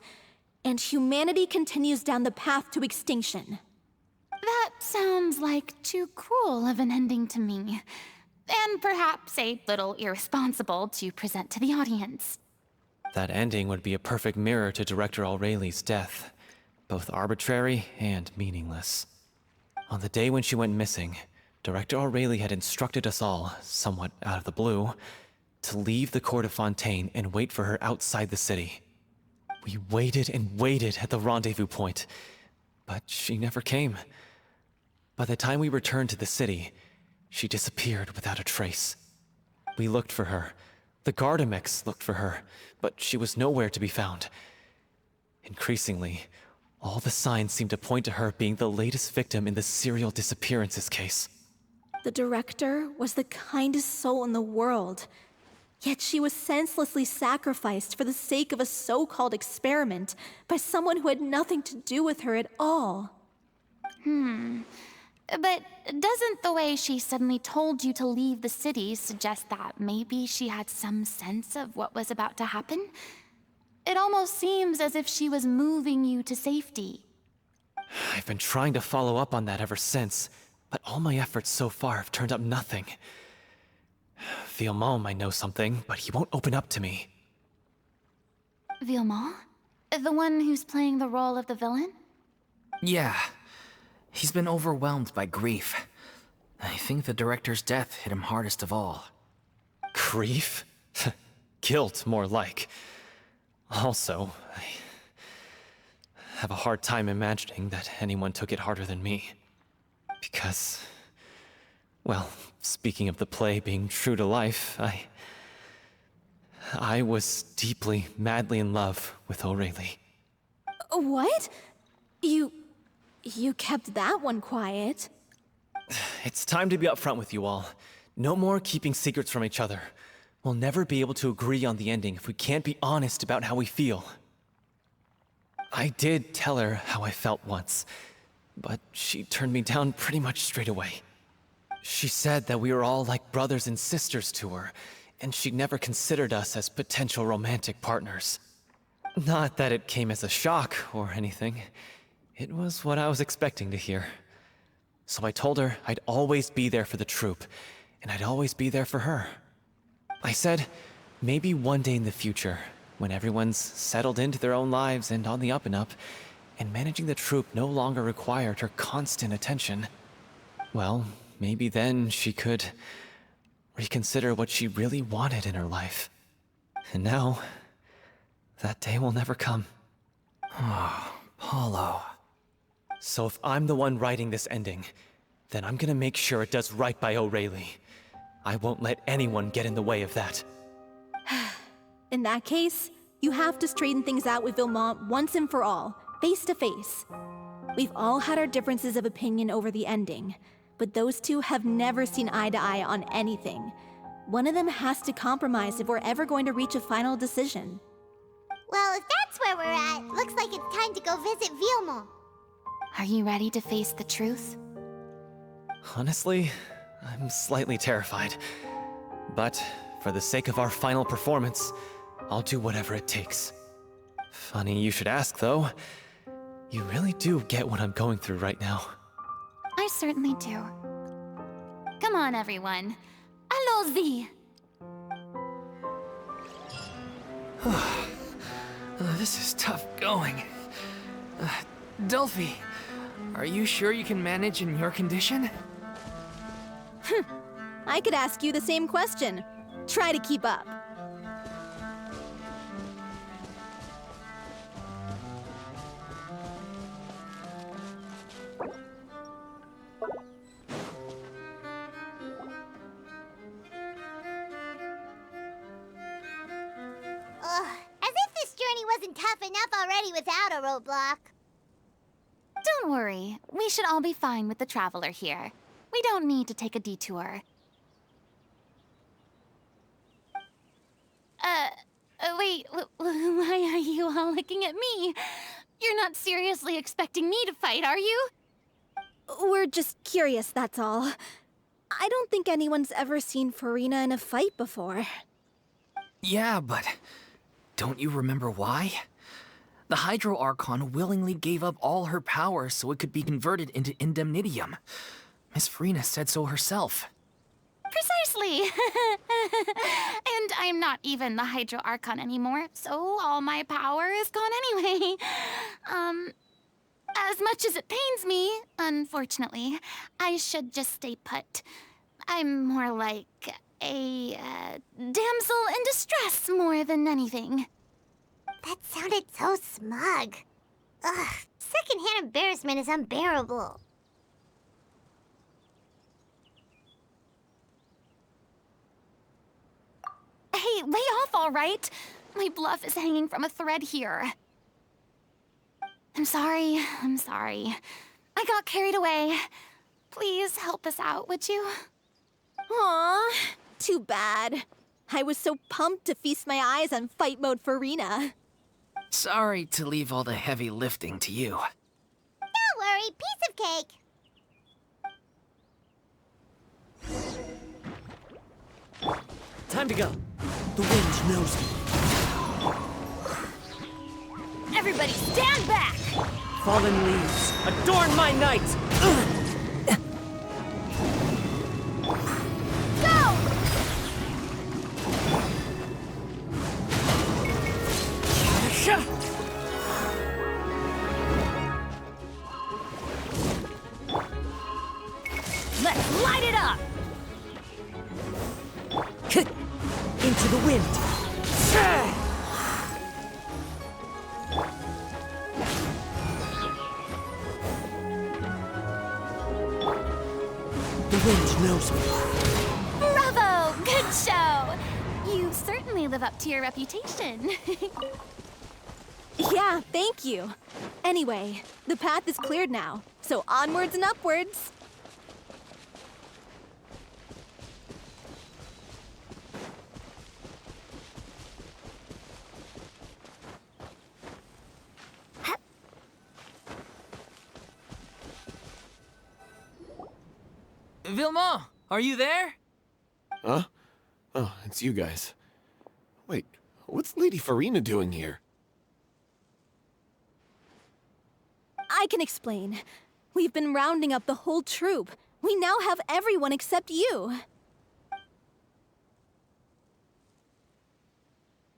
and humanity continues down the path to extinction? That sounds like too cruel of an ending to me, and perhaps a little irresponsible to present to the audience. That ending would be a perfect mirror to Director Aureli's death, both arbitrary and meaningless. On the day when she went missing, Director Aurelie had instructed us all, somewhat out of the blue, to leave the court of Fontaine and wait for her outside the city. We waited and waited at the rendezvous point, but she never came. By the time we returned to the city, she disappeared without a trace. We looked for her. The Gardamex looked for her, but she was nowhere to be found. Increasingly, all the signs seemed to point to her being the latest victim in the serial disappearances case. The director was the kindest soul in the world. Yet she was senselessly sacrificed for the sake of a so-called experiment by someone who had nothing to do with her at all. But doesn't the way she suddenly told you to leave the city suggest that maybe she had some sense of what was about to happen? It almost seems as if she was moving you to safety. I've been trying to follow up on that ever since, but all my efforts so far have turned up nothing. Villemont might know something, but he won't open up to me. Villemont? The one who's playing the role of the villain? Yeah. He's been overwhelmed by grief. I think the director's death hit him hardest of all. Grief? Guilt, more like. Also, I have a hard time imagining that anyone took it harder than me. Because, well, speaking of the play being true to life, I was deeply, madly in love with Aurelie. What? You kept that one quiet. It's time to be upfront with you all. No more keeping secrets from each other. We'll never be able to agree on the ending if we can't be honest about how we feel. I did tell her how I felt once, but she turned me down pretty much straight away. She said that we were all like brothers and sisters to her, and she'd never considered us as potential romantic partners. Not that it came as a shock or anything. It was what I was expecting to hear. So I told her I'd always be there for the troupe, and I'd always be there for her. I said, maybe one day in the future, when everyone's settled into their own lives and on the up and up, and managing the troupe no longer required her constant attention, well, maybe then she could reconsider what she really wanted in her life. And now, that day will never come. Oh, Paulo. So if I'm the one writing this ending, then I'm gonna make sure it does right by Aurelie. I won't let anyone get in the way of that. In that case, you have to straighten things out with Villemont once and for all, face to face. We've all had our differences of opinion over the ending, but those two have never seen eye to eye on anything. One of them has to compromise if we're ever going to reach a final decision. Well, if that's where we're at, looks like it's time to go visit Villemont. Are you ready to face the truth? Honestly, I'm slightly terrified. But for the sake of our final performance, I'll do whatever it takes. Funny you should ask, though. You really do get what I'm going through right now. I certainly do. Come on, everyone. Allons-y! This is tough going. Delphi, are you sure you can manage in your condition? I could ask you the same question. Try to keep up. Ugh, as if this journey wasn't tough enough already without a roadblock. Don't worry. We should all be fine with the Traveler here. We don't need to take a detour. Wait, why are you all looking at me? You're not seriously expecting me to fight, are you? We're just curious, that's all. I don't think anyone's ever seen Furina in a fight before. Yeah, but don't you remember why? The Hydro Archon willingly gave up all her power so it could be converted into indemnitium. Miss Furina said so herself. Precisely! And I'm not even the Hydro Archon anymore, so all my power is gone anyway. As much as it pains me, unfortunately, I should just stay put. I'm more like a damsel in distress more than anything. That sounded so smug. Ugh, secondhand embarrassment is unbearable. Hey, lay off, all right? My bluff is hanging from a thread here. I'm sorry. I got carried away. Please help us out, would you? Aw, too bad. I was so pumped to feast my eyes on fight mode Furina. Sorry to leave all the heavy lifting to you. Don't worry, piece of cake. Time to go. The wind knows me. Everybody stand back! Fallen leaves, adorn my night! Go! Let's light it up! Into the wind! The wind knows me. Bravo! Good show! You certainly live up to your reputation. Yeah, thank you. Anyway, the path is cleared now, so onwards and upwards. Vilma, are you there? Huh? Oh, it's you guys. Wait, what's Lady Furina doing here? I can explain. We've been rounding up the whole troop. We now have everyone except you.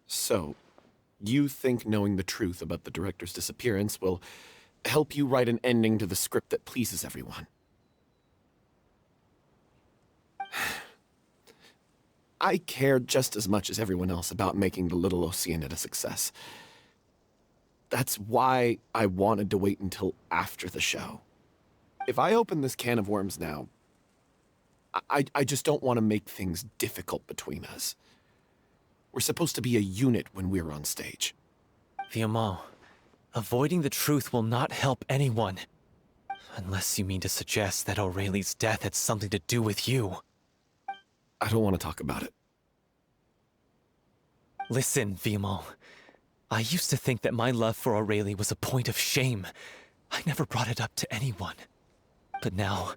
So, you think knowing the truth about the director's disappearance will help you write an ending to the script that pleases everyone? I care just as much as everyone else about making the little Oceanid a success. That's why I wanted to wait until after the show. If I open this can of worms now, I just don't want to make things difficult between us. We're supposed to be a unit when we're on stage. Vilma, avoiding the truth will not help anyone. Unless you mean to suggest that Aurelie's death had something to do with you. I don't want to talk about it. Listen, Vilma. I used to think that my love for Aurelie was a point of shame. I never brought it up to anyone. But now,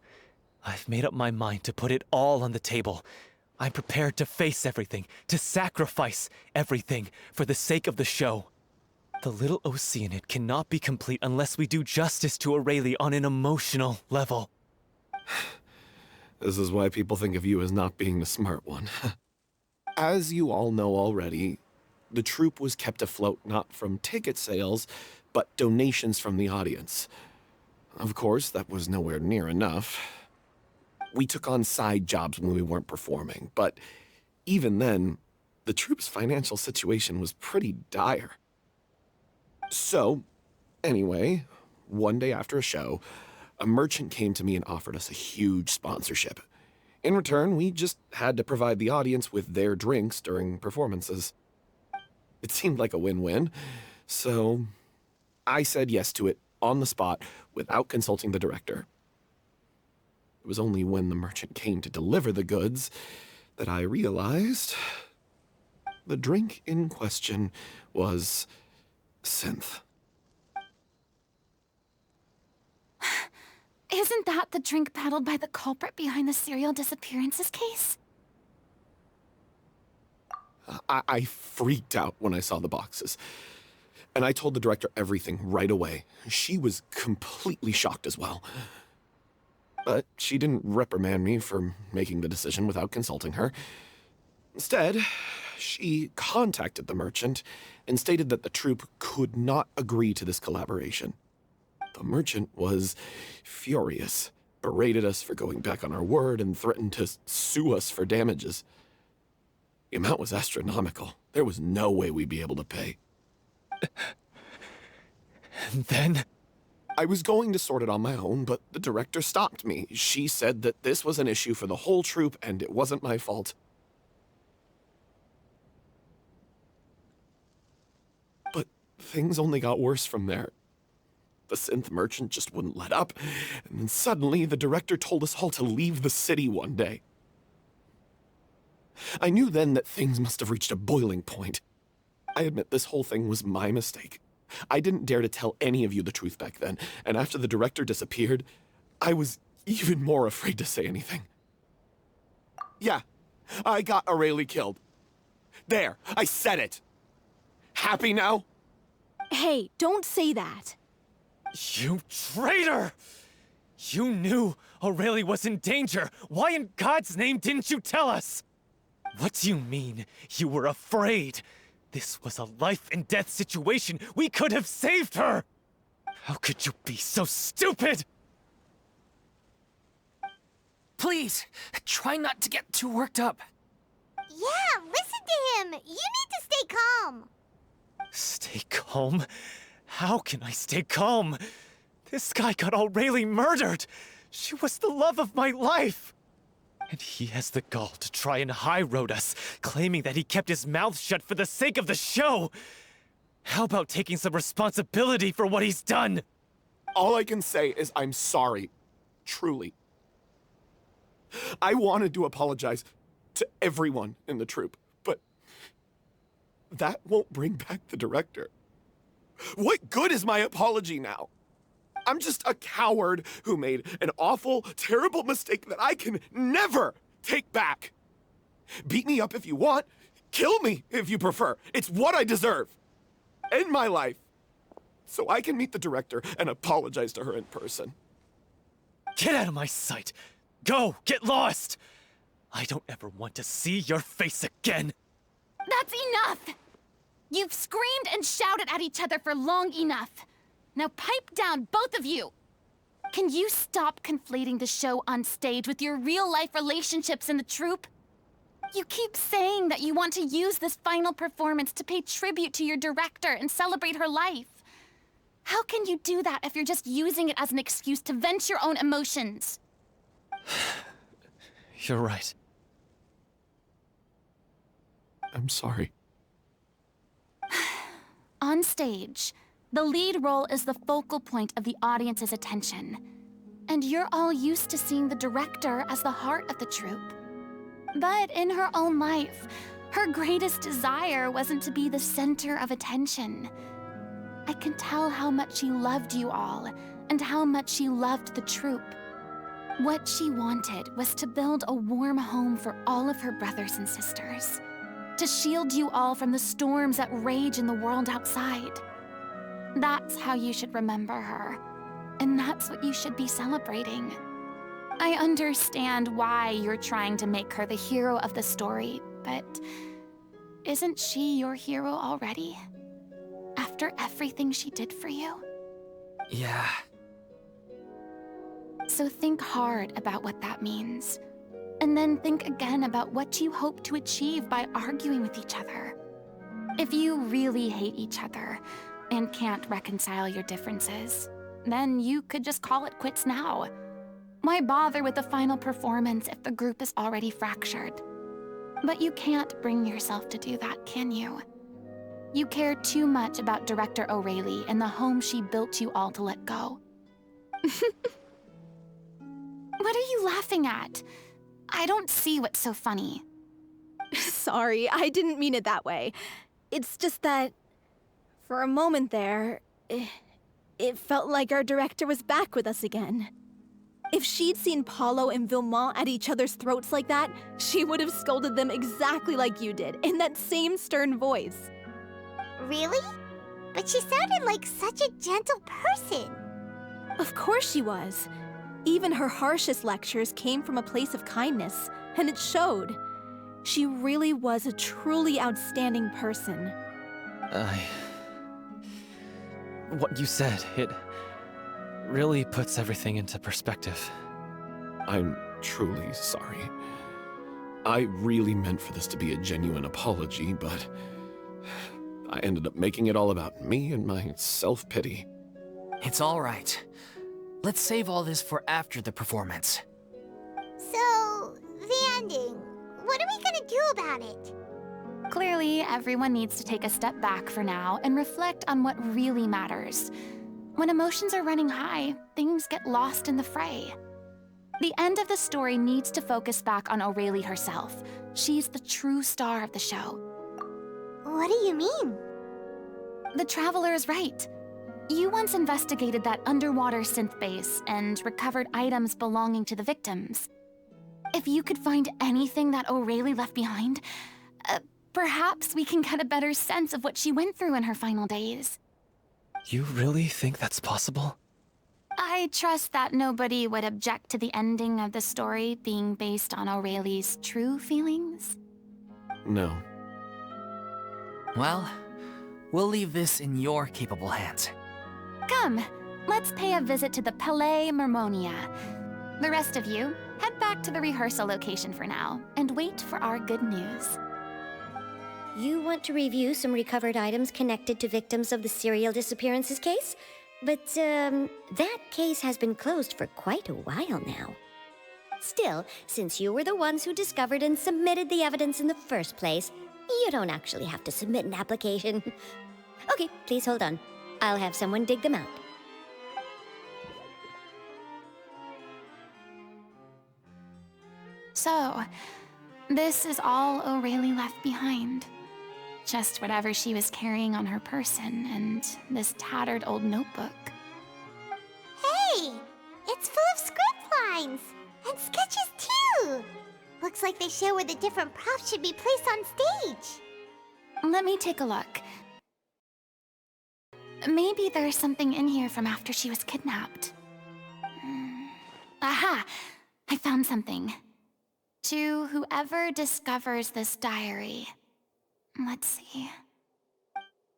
I've made up my mind to put it all on the table. I'm prepared to face everything, to sacrifice everything for the sake of the show. The little Oceanid cannot be complete unless we do justice to Aurelie on an emotional level. This is why people think of you as not being the smart one. As you all know already, the troupe was kept afloat not from ticket sales, but donations from the audience. Of course, that was nowhere near enough. We took on side jobs when we weren't performing, but even then, the troupe's financial situation was pretty dire. So, anyway, one day after a show, a merchant came to me and offered us a huge sponsorship. In return, we just had to provide the audience with their drinks during performances. It seemed like a win-win, so I said yes to it on the spot without consulting the director. It was only when the merchant came to deliver the goods that I realized the drink in question was synth. Isn't that the drink paddled by the culprit behind the serial disappearances case? I freaked out when I saw the boxes. And I told the director everything right away. She was completely shocked as well. But she didn't reprimand me for making the decision without consulting her. Instead, she contacted the merchant and stated that the troupe could not agree to this collaboration. The merchant was furious, berated us for going back on our word, and threatened to sue us for damages. The amount was astronomical. There was no way we'd be able to pay. And then? I was going to sort it on my own, but the director stopped me. She said that this was an issue for the whole troupe and it wasn't my fault. things only got worse from there. The synth merchant just wouldn't let up, and then suddenly the director told us all to leave the city one day. I knew then that things must have reached a boiling point. I admit this whole thing was my mistake. I didn't dare to tell any of you the truth back then, and after the director disappeared, I was even more afraid to say anything. Yeah, I got Aurelie killed. There, I said it. Happy now? Hey, don't say that. You traitor! You knew Aurelie was in danger. Why in God's name didn't you tell us? What do you mean, you were afraid? This was a life and death situation. We could have saved her! How could you be so stupid? Please, try not to get too worked up. Yeah, listen to him. You need to stay calm. Stay calm? How can I stay calm? This guy got Aurelie murdered. She was the love of my life. And he has the gall to try and high-road us, claiming that he kept his mouth shut for the sake of the show. How about taking some responsibility for what he's done? All I can say is I'm sorry. Truly. I wanted to apologize to everyone in the troupe, but that won't bring back the director. What good is my apology now? I'm just a coward who made an awful, terrible mistake that I can never take back. Beat me up if you want. Kill me if you prefer. It's what I deserve. End my life. So I can meet the director and apologize to her in person. Get out of my sight. Go, get lost. I don't ever want to see your face again. That's enough! You've screamed and shouted at each other for long enough. Now pipe down, both of you! Can you stop conflating the show on stage with your real-life relationships in the troupe? You keep saying that you want to use this final performance to pay tribute to your director and celebrate her life. How can you do that if you're just using it as an excuse to vent your own emotions? You're right. I'm sorry. On stage, the lead role is the focal point of the audience's attention. And you're all used to seeing the director as the heart of the troupe. But in her own life, her greatest desire wasn't to be the center of attention. I can tell how much she loved you all, and how much she loved the troupe. What she wanted was to build a warm home for all of her brothers and sisters. To shield you all from the storms that rage in the world outside. That's how you should remember her. And that's what you should be celebrating. I understand why you're trying to make her the hero of the story, but isn't she your hero already? After everything she did for you? Yeah. So think hard about what that means. And then think again about what you hope to achieve by arguing with each other. If you really hate each other and can't reconcile your differences, then you could just call it quits now. Why bother with the final performance if the group is already fractured? But you can't bring yourself to do that, can you? You care too much about Director Aurelie and the home she built you all to let go. What are you laughing at? I don't see what's so funny. Sorry, I didn't mean it that way. It's just that, for a moment there, it felt like our director was back with us again. If she'd seen Paulo and Villemont at each other's throats like that, she would have scolded them exactly like you did, in that same stern voice. Really? But she sounded like such a gentle person. Of course she was. Even her harshest lectures came from a place of kindness, and it showed. She really was a truly outstanding person. What you said, it really puts everything into perspective. I'm truly sorry. I really meant for this to be a genuine apology, but I ended up making it all about me and my self-pity. It's all right. Let's save all this for after the performance. So, the ending. What are we gonna do about it? Clearly, everyone needs to take a step back for now and reflect on what really matters. When emotions are running high, things get lost in the fray. The end of the story needs to focus back on Aurelie herself. She's the true star of the show. What do you mean? The Traveler is right. You once investigated that underwater synth base and recovered items belonging to the victims. If you could find anything that Aurelie left behind, perhaps we can get a better sense of what she went through in her final days. You really think that's possible? I trust that nobody would object to the ending of the story being based on Aurelie's true feelings. No. Well, we'll leave this in your capable hands. Come, let's pay a visit to the Palais Mermonia. The rest of you, head back to the rehearsal location for now, and wait for our good news. You want to review some recovered items connected to victims of the serial disappearances case? But, that case has been closed for quite a while now. Still, since you were the ones who discovered and submitted the evidence in the first place, you don't actually have to submit an application. Okay, please hold on. I'll have someone dig them out. So, this is all Aurelie left behind. Just whatever she was carrying on her person and this tattered old notebook. Hey! It's full of script lines! And sketches too! Looks like they show where the different props should be placed on stage. Let me take a look. Maybe there's something in here from after she was kidnapped. Aha! I found something. To whoever discovers this diary. Let's see.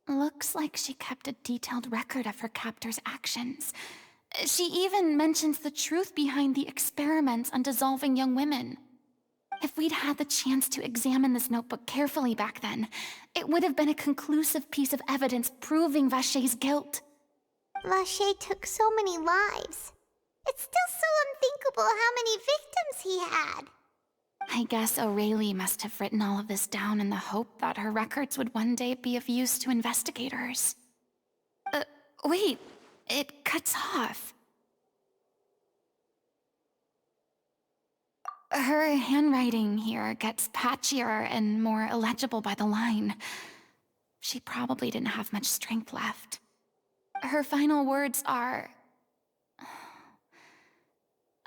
Looks like she kept a detailed record of her captor's actions. She even mentions the truth behind the experiments on dissolving young women. If we'd had the chance to examine this notebook carefully back then, it would have been a conclusive piece of evidence proving Vacher's guilt. Vacher took so many lives. It's still so unthinkable how many victims he had. I guess Aurelie must have written all of this down in the hope that her records would one day be of use to investigators. Wait, it cuts off. Her handwriting here gets patchier and more illegible by the line. She probably didn't have much strength left. Her final words are...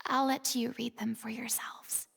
I'll let you read them for yourselves.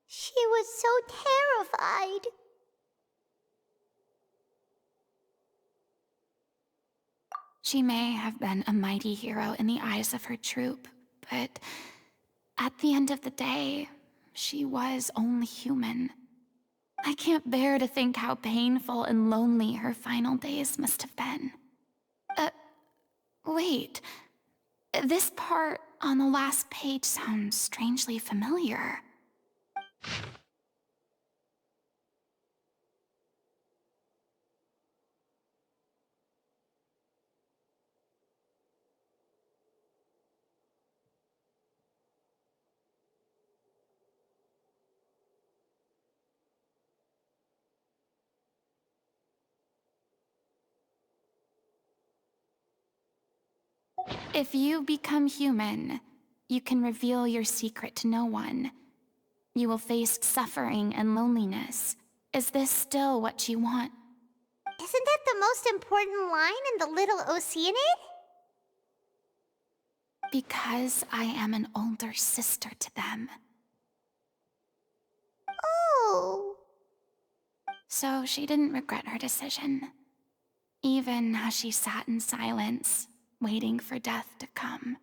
She was so terrified. She may have been a mighty hero in the eyes of her troop, but At the end of the day, she was only human. I can't bear to think how painful and lonely her final days must have been. Wait. This part on the last page sounds strangely familiar. If you become human, you can reveal your secret to no one. You will face suffering and loneliness. Is this still what you want? Isn't that the most important line in the little Oceanid? Because I am an older sister to them. Oh. So she didn't regret her decision, even as she sat in silence, waiting for death to come.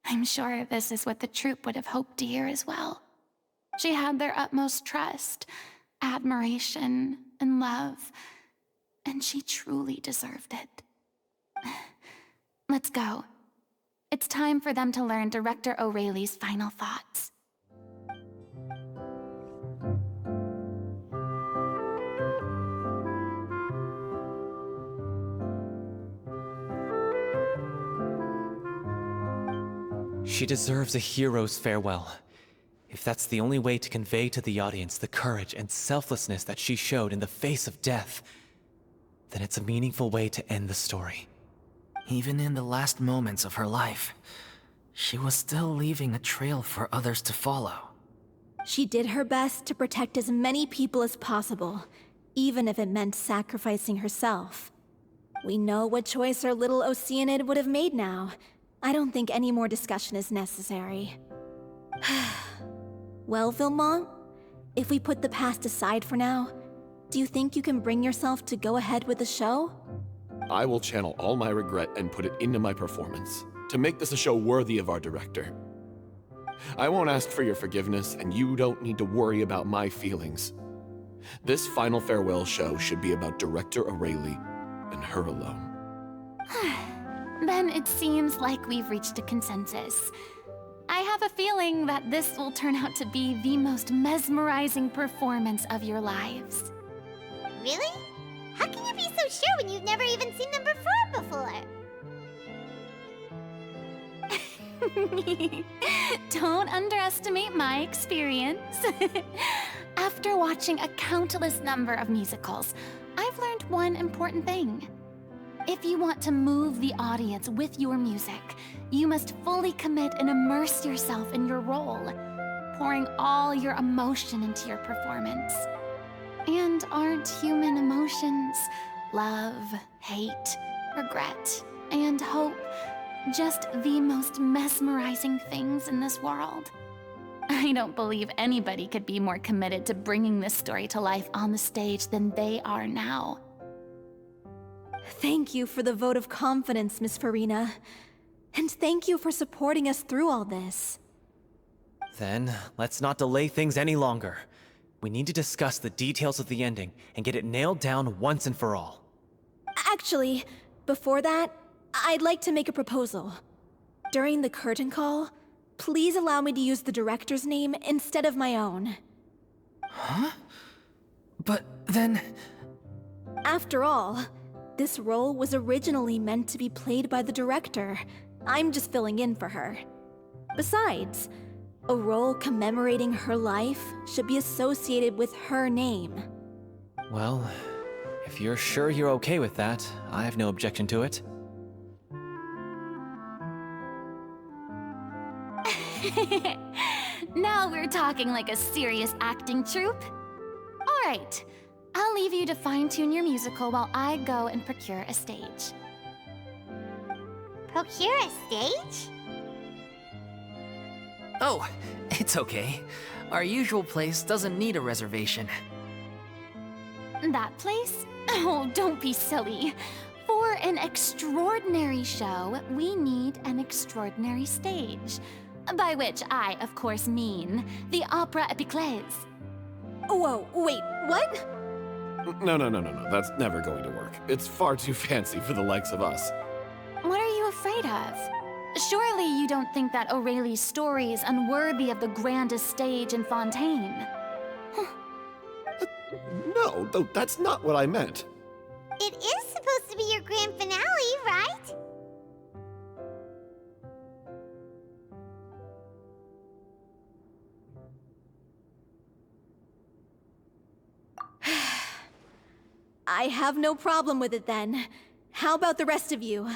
I'm sure this is what the troupe would have hoped to hear as well. She had their utmost trust, admiration, and love, and she truly deserved it. Let's go. It's time for them to learn Director O'Reilly's final thoughts. She deserves a hero's farewell. If that's the only way to convey to the audience the courage and selflessness that she showed in the face of death, then it's a meaningful way to end the story. Even in the last moments of her life, she was still leaving a trail for others to follow. She did her best to protect as many people as possible, even if it meant sacrificing herself. We know what choice our little Oceanid would have made now. I don't think any more discussion is necessary. Well, Vilmont, if we put the past aside for now, do you think you can bring yourself to go ahead with the show? I will channel all my regret and put it into my performance, to make this a show worthy of our director. I won't ask for your forgiveness, and you don't need to worry about my feelings. This final farewell show should be about Director O'Reilly and her alone. Then it seems like we've reached a consensus. I have a feeling that this will turn out to be the most mesmerizing performance of your lives. Really? How can you be so sure when you've never even seen them perform before? Don't underestimate my experience. After watching a countless number of musicals, I've learned one important thing. If you want to move the audience with your music, you must fully commit and immerse yourself in your role, pouring all your emotion into your performance. And aren't human emotions, love, hate, regret, and hope, just the most mesmerizing things in this world? I don't believe anybody could be more committed to bringing this story to life on the stage than they are now. Thank you for the vote of confidence, Miss Furina. And thank you for supporting us through all this. Then, let's not delay things any longer. We need to discuss the details of the ending and get it nailed down once and for all. Actually, before that, I'd like to make a proposal. During the curtain call, please allow me to use the director's name instead of my own. Huh? But then... After all, this role was originally meant to be played by the director. I'm just filling in for her. Besides, a role commemorating her life should be associated with her name. Well, if you're sure you're okay with that, I have no objection to it. Now we're talking like a serious acting troupe. All right, I'll leave you to fine-tune your musical while I go and procure a stage. Procure a stage? Oh, it's okay. Our usual place doesn't need a reservation. That place? Oh, don't be silly. For an extraordinary show, we need an extraordinary stage. By which I, of course, mean the Opera Epiclese. Whoa, wait, what? No. That's never going to work. It's far too fancy for the likes of us. What are you afraid of? Surely you don't think that Aurelie's story is unworthy of the grandest stage in Fontaine? No, that's not what I meant. It is supposed to be your grand finale, right? I have no problem with it then. How about the rest of you?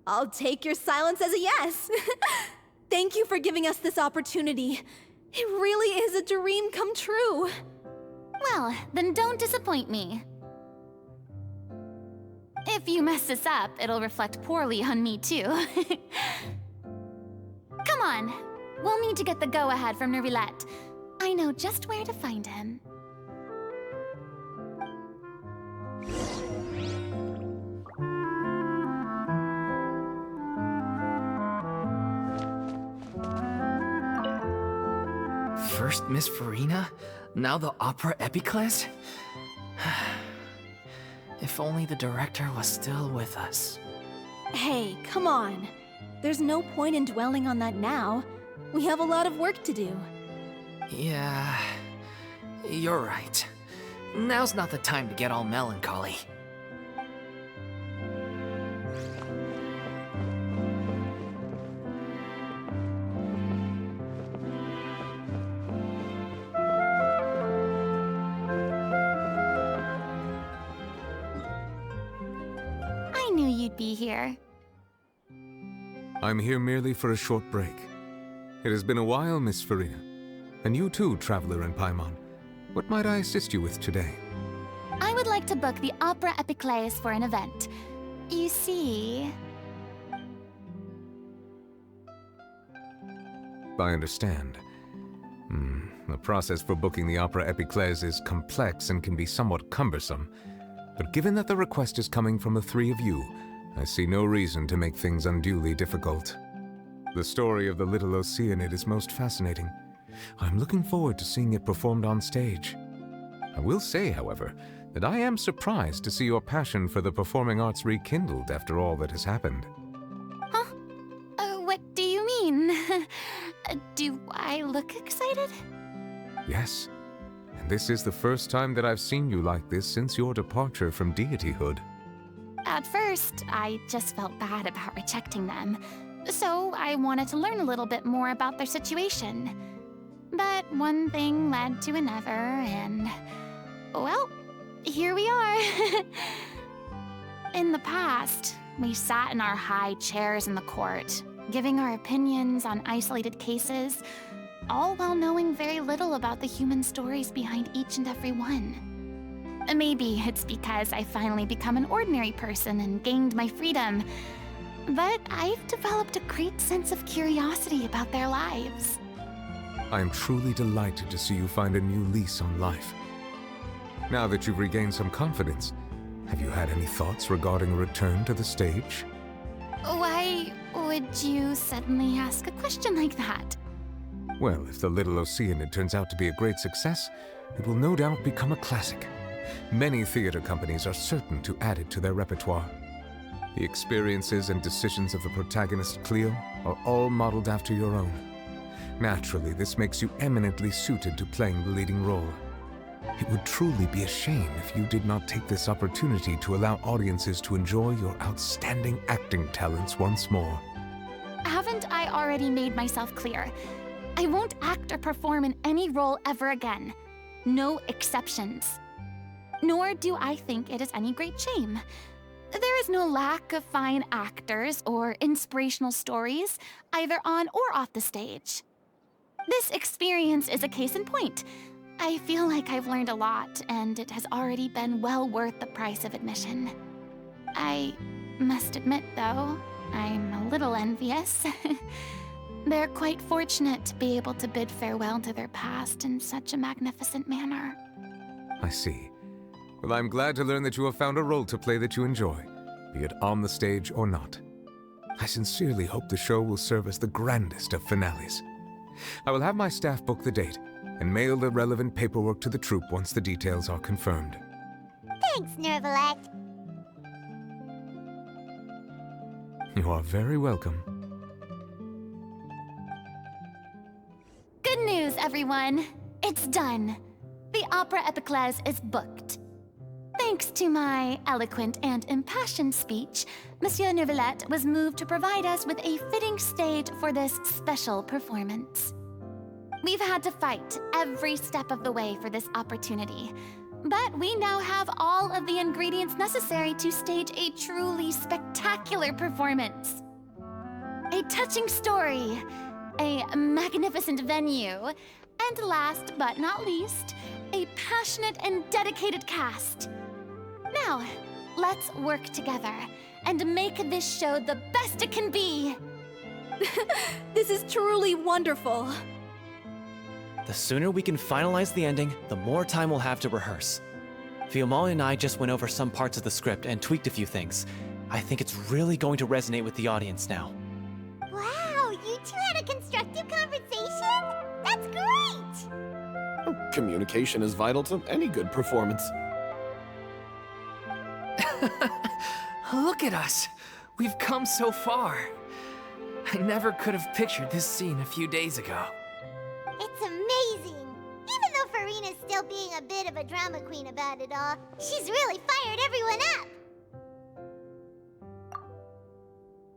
I'll take your silence as a yes. Thank you for giving us this opportunity. It really is a dream come true. Well, then don't disappoint me. If you mess this up, it'll reflect poorly on me too. Come on, we'll need to get the go-ahead from Nervilette. I know just where to find him. First Miss Furina, now the Opera Epiclese? If only the director was still with us. Hey, come on. There's no point in dwelling on that now. We have a lot of work to do. Yeah, you're right. Now's not the time to get all melancholy. I knew you'd be here. I'm here merely for a short break. It has been a while, Miss Furina. And you too, traveler in Paimon. What might I assist you with today? I would like to book the Opera Epiclese for an event. You see... I understand. The process for booking the Opera Epiclese is complex and can be somewhat cumbersome. But given that the request is coming from the three of you, I see no reason to make things unduly difficult. The story of the little Oceanid is most fascinating. I'm looking forward to seeing it performed on stage. I will say, however, that I am surprised to see your passion for the performing arts rekindled after all that has happened. Huh? What do you mean? Do I look excited? Yes. And this is the first time that I've seen you like this since your departure from deityhood. At first, I just felt bad about rejecting them. So I wanted to learn a little bit more about their situation. But one thing led to another, and... well, here we are. In the past, we sat in our high chairs in the court, giving our opinions on isolated cases, all while knowing very little about the human stories behind each and every one. Maybe it's because I finally become an ordinary person and gained my freedom, but I've developed a great sense of curiosity about their lives. I am truly delighted to see you find a new lease on life. Now that you've regained some confidence, have you had any thoughts regarding a return to the stage? Why would you suddenly ask a question like that? Well, if the little Oceanid turns out to be a great success, it will no doubt become a classic. Many theater companies are certain to add it to their repertoire. The experiences and decisions of the protagonist, Cleo, are all modeled after your own. Naturally, this makes you eminently suited to playing the leading role. It would truly be a shame if you did not take this opportunity to allow audiences to enjoy your outstanding acting talents once more. Haven't I already made myself clear? I won't act or perform in any role ever again. No exceptions. Nor do I think it is any great shame. There is no lack of fine actors or inspirational stories, either on or off the stage. This experience is a case in point. I feel like I've learned a lot, and it has already been well worth the price of admission. I must admit, though, I'm a little envious. They're quite fortunate to be able to bid farewell to their past in such a magnificent manner. I see. Well, I'm glad to learn that you have found a role to play that you enjoy, be it on the stage or not. I sincerely hope the show will serve as the grandest of finales. I will have my staff book the date and mail the relevant paperwork to the troupe once the details are confirmed. Thanks, Nervalet. You are very welcome. Good news, everyone. It's done. The Opera Epiclese is booked. Thanks to my eloquent and impassioned speech, Monsieur Nervalet was moved to provide us with a fitting stage for this special performance. We've had to fight every step of the way for this opportunity, but we now have all of the ingredients necessary to stage a truly spectacular performance. A touching story, a magnificent venue, and last but not least, a passionate and dedicated cast. Now, let's work together and make this show the best it can be. This is truly wonderful. The sooner we can finalize the ending, the more time we'll have to rehearse. Fiumali and I just went over some parts of the script and tweaked a few things. I think it's really going to resonate with the audience now. Wow, you two had a constructive conversation? That's great! Communication is vital to any good performance. Look at us! We've come so far. I never could have pictured this scene a few days ago. It's amazing! Even though Furina's still being a bit of a drama queen about it all, she's really fired everyone up!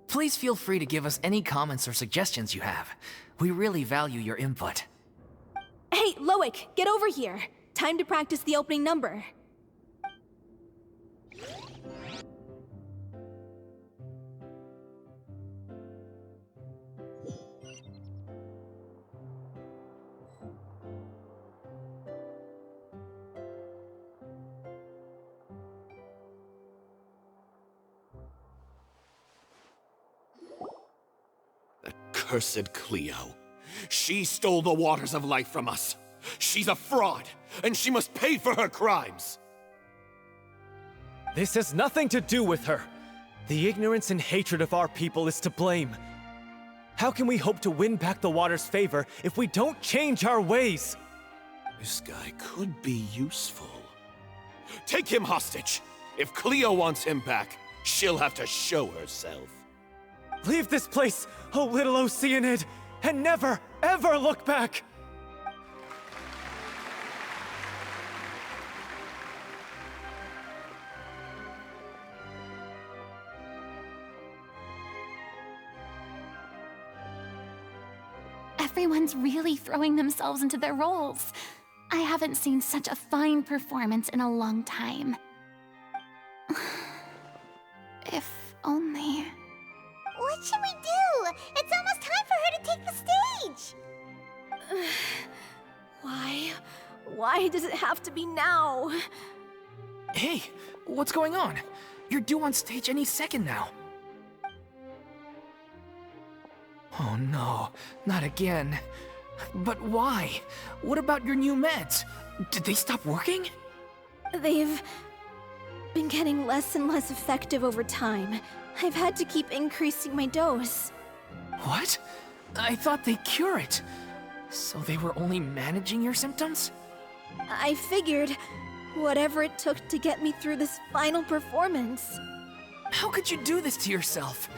Please feel free to give us any comments or suggestions you have. We really value your input. Hey, Loic, get over here. Time to practice the opening number. Cursed Cleo. She stole the waters of life from us. She's a fraud, and she must pay for her crimes. This has nothing to do with her. The ignorance and hatred of our people is to blame. How can we hope to win back the water's favor if we don't change our ways? This guy could be useful. Take him hostage. If Cleo wants him back, she'll have to show herself. Leave this place, oh little Oceanid, and never, ever look back! Everyone's really throwing themselves into their roles. I haven't seen such a fine performance in a long time. If only... What should we do? It's almost time for her to take the stage! Why? Why does it have to be now? Hey, what's going on? You're due on stage any second now. Oh no, not again. But why? What about your new meds? Did they stop working? They've been getting less and less effective over time. I've had to keep increasing my dose. What? I thought they cure it. So they were only managing your symptoms? I figured whatever it took to get me through this final performance. How could you do this to yourself?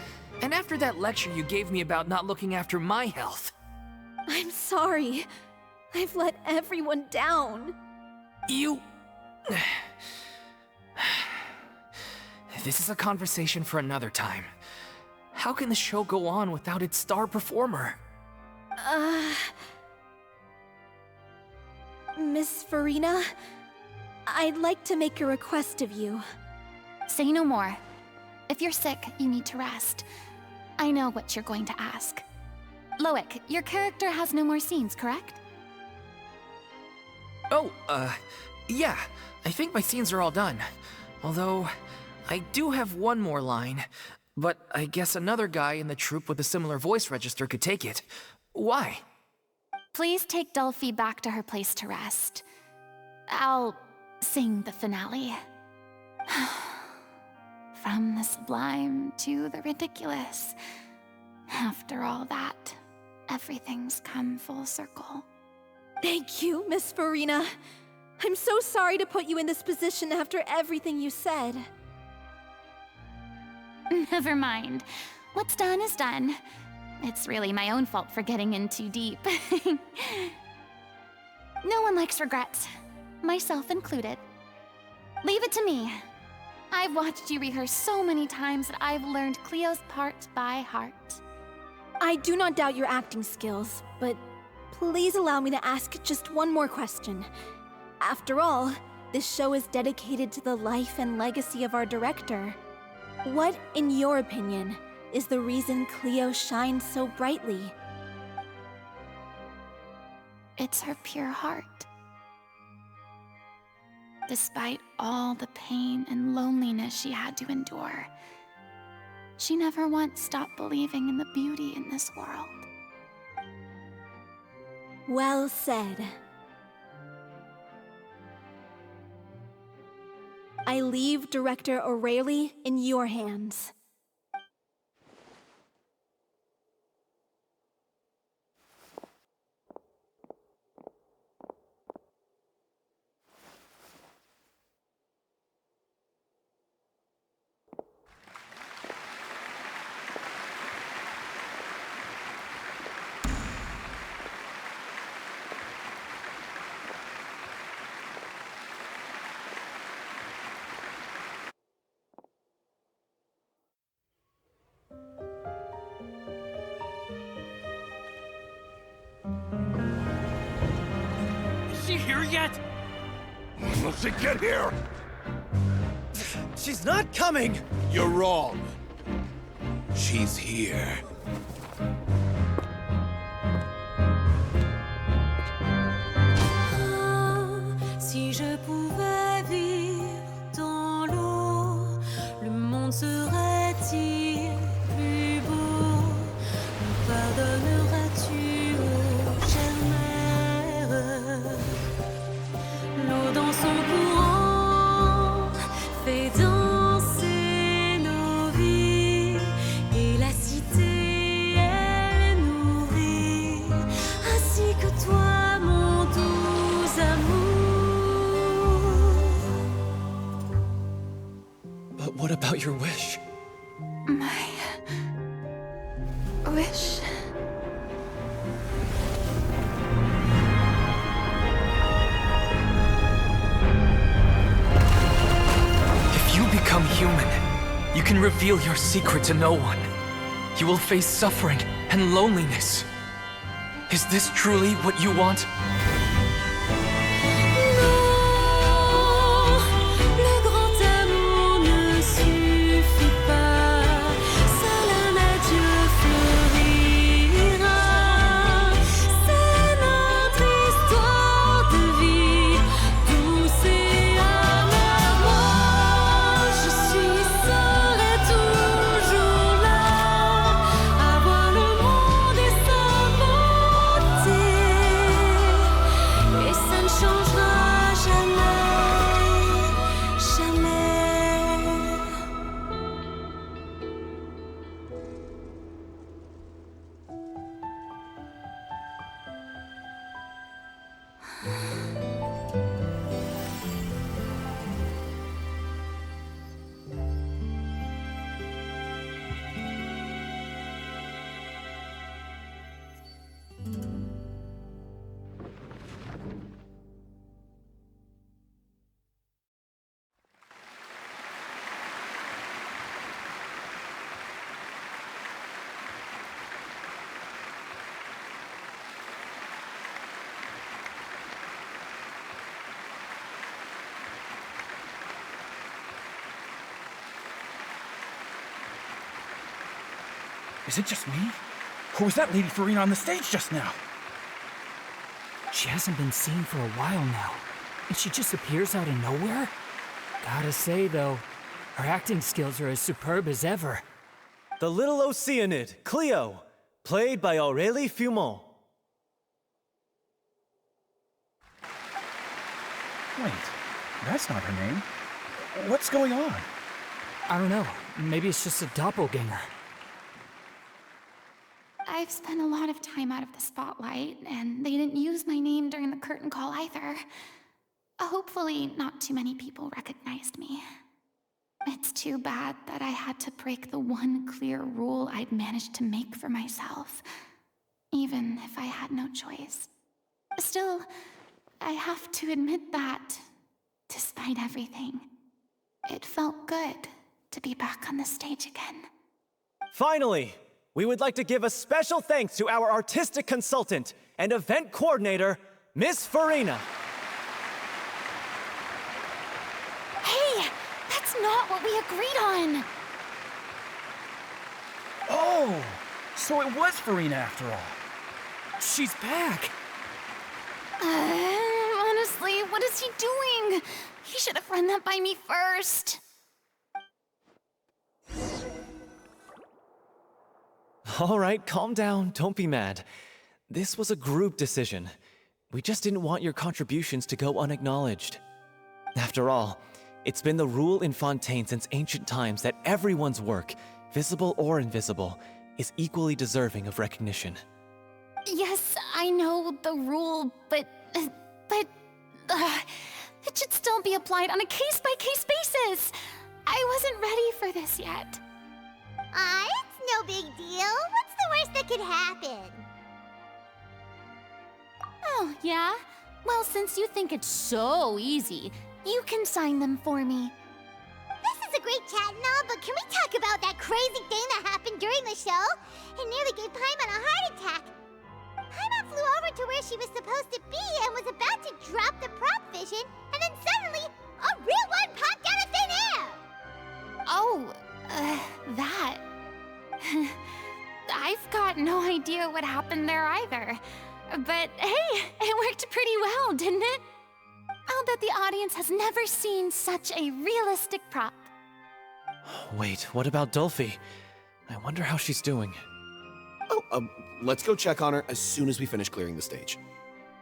And after that lecture you gave me about not looking after my health. I'm sorry. I've let everyone down. You... This is a conversation for another time. How can the show go on without its star performer? Miss Furina, I'd like to make a request of you. Say no more. If you're sick, you need to rest. I know what you're going to ask. Loic, your character has no more scenes, correct? Oh, yeah. I think my scenes are all done. Although, I do have one more line. But I guess another guy in the troupe with a similar voice register could take it. Why? Please take Delphi back to her place to rest. I'll sing the finale. From the sublime to the ridiculous. After all that, everything's come full circle. Thank you, Miss Furina. I'm so sorry to put you in this position after everything you said. Never mind. What's done is done. It's really my own fault for getting in too deep. No one likes regrets, myself included. Leave it to me. I've watched you rehearse so many times that I've learned Cleo's part by heart. I do not doubt your acting skills, but please allow me to ask just one more question. After all, this show is dedicated to the life and legacy of our director. What, in your opinion, is the reason Cleo shines so brightly? It's her pure heart. Despite all the pain and loneliness she had to endure, she never once stopped believing in the beauty in this world. Well said. I leave Director O'Reilly in your hands. Is she here yet? When will she get here? She's not coming! You're wrong. She's here. Si je pouvais vivre dans l'eau, le monde serait-il plus beau? Me pardonneras-tu, ô chère mère? L'eau dans son courant fait danser nos vies, et la cité elle nourrit, ainsi que toi, mon doux amour. But what about your wish? My wish. If you become human, you can reveal your secret to no one. You will face suffering and loneliness. Is this truly what you want? Le grand amour ne suffit pas, seul un adieu fleurira. C'est notre histoire de vie, douce et amère. Moi, je suis, serai toujours là, à voir le monde et sa beauté, et ça ne changera jamais, jamais. Is it just me? Or was that Lady Furina on the stage just now? She hasn't been seen for a while now, and she just appears out of nowhere? Gotta say, though, her acting skills are as superb as ever. The little Oceanid, Cleo, played by Aurélie Fumont. Wait, That's not her name. What's going on? I don't know. Maybe it's just a doppelganger. I've spent a lot of time out of the spotlight, and they didn't use my name during the curtain call either. Hopefully, not too many people recognized me. It's too bad that I had to break the one clear rule I'd managed to make for myself, even if I had no choice. Still, I have to admit that, despite everything, it felt good to be back on the stage again. Finally, we would like to give a special thanks to our artistic consultant and event coordinator, Miss Furina. Hey, that's not what we agreed on! Oh, so it was Furina after all. She's back! Honestly, what is he doing? He should have run that by me first. All right, calm down, don't be mad. This was a group decision. We just didn't want your contributions to go unacknowledged. After all, it's been the rule in Fontaine since ancient times that everyone's work, visible or invisible, is equally deserving of recognition. Yes, I know the rule, but it should still be applied on a case-by-case basis. I wasn't ready for this yet. It's no big deal. What's the worst that could happen? Oh, yeah? Well, since you think it's so easy, you can sign them for me. This is a great chat and all, but can we talk about that crazy thing that happened during the show? It nearly gave Paimon a heart attack. Paimon flew over to where she was supposed to be and was about to drop the prop vision, and then suddenly, a real one popped out of thin air! Oh, that. I've got no idea what happened there either. But hey, it worked pretty well, didn't it? I'll bet the audience has never seen such a realistic prop. Wait, what about Dolphy? I wonder how she's doing. Oh, let's go check on her as soon as we finish clearing the stage.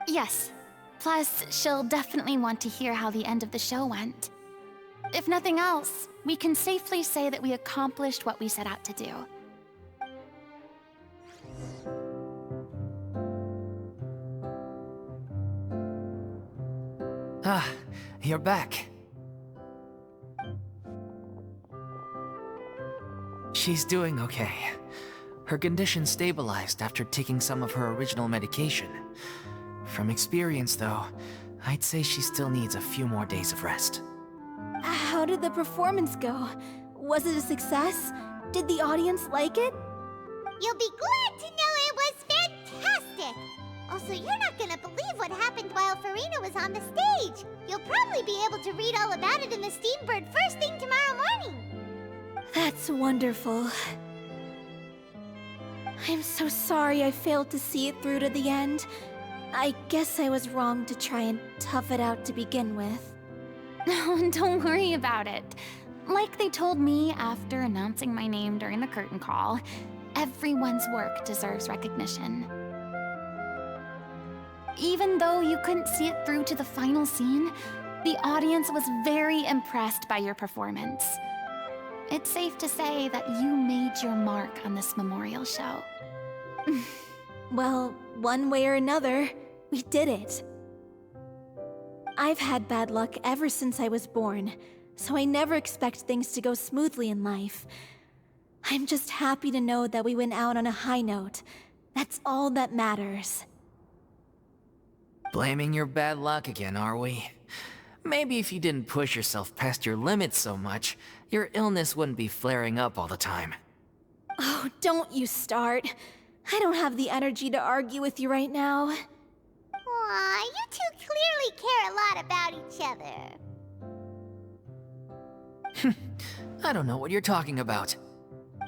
Yes. Plus, she'll definitely want to hear how the end of the show went. If nothing else, we can safely say that we accomplished what we set out to do. Ah, you're back. She's doing okay. Her condition stabilized after taking some of her original medication. From experience, though, I'd say she still needs a few more days of rest. How did the performance go? Was it a success? Did the audience like it? You'll be glad to know it was fantastic! Also, you're not gonna believe what happened while Furina was on the stage. You'll probably be able to read all about it in the Steambird first thing tomorrow morning. That's wonderful. I'm so sorry I failed to see it through to the end. I guess I was wrong to try and tough it out to begin with. No, don't worry about it. Like they told me after announcing my name during the curtain call, everyone's work deserves recognition. Even though you couldn't see it through to the final scene, the audience was very impressed by your performance. It's safe to say that you made your mark on this memorial show. Well, one way or another, we did it. I've had bad luck ever since I was born, so I never expect things to go smoothly in life. I'm just happy to know that we went out on a high note. That's all that matters. Blaming your bad luck again, are we? Maybe if you didn't push yourself past your limits so much, your illness wouldn't be flaring up all the time. Oh, don't you start. I don't have the energy to argue with you right now. Aw, you two clearly care a lot about each other. I don't know what you're talking about.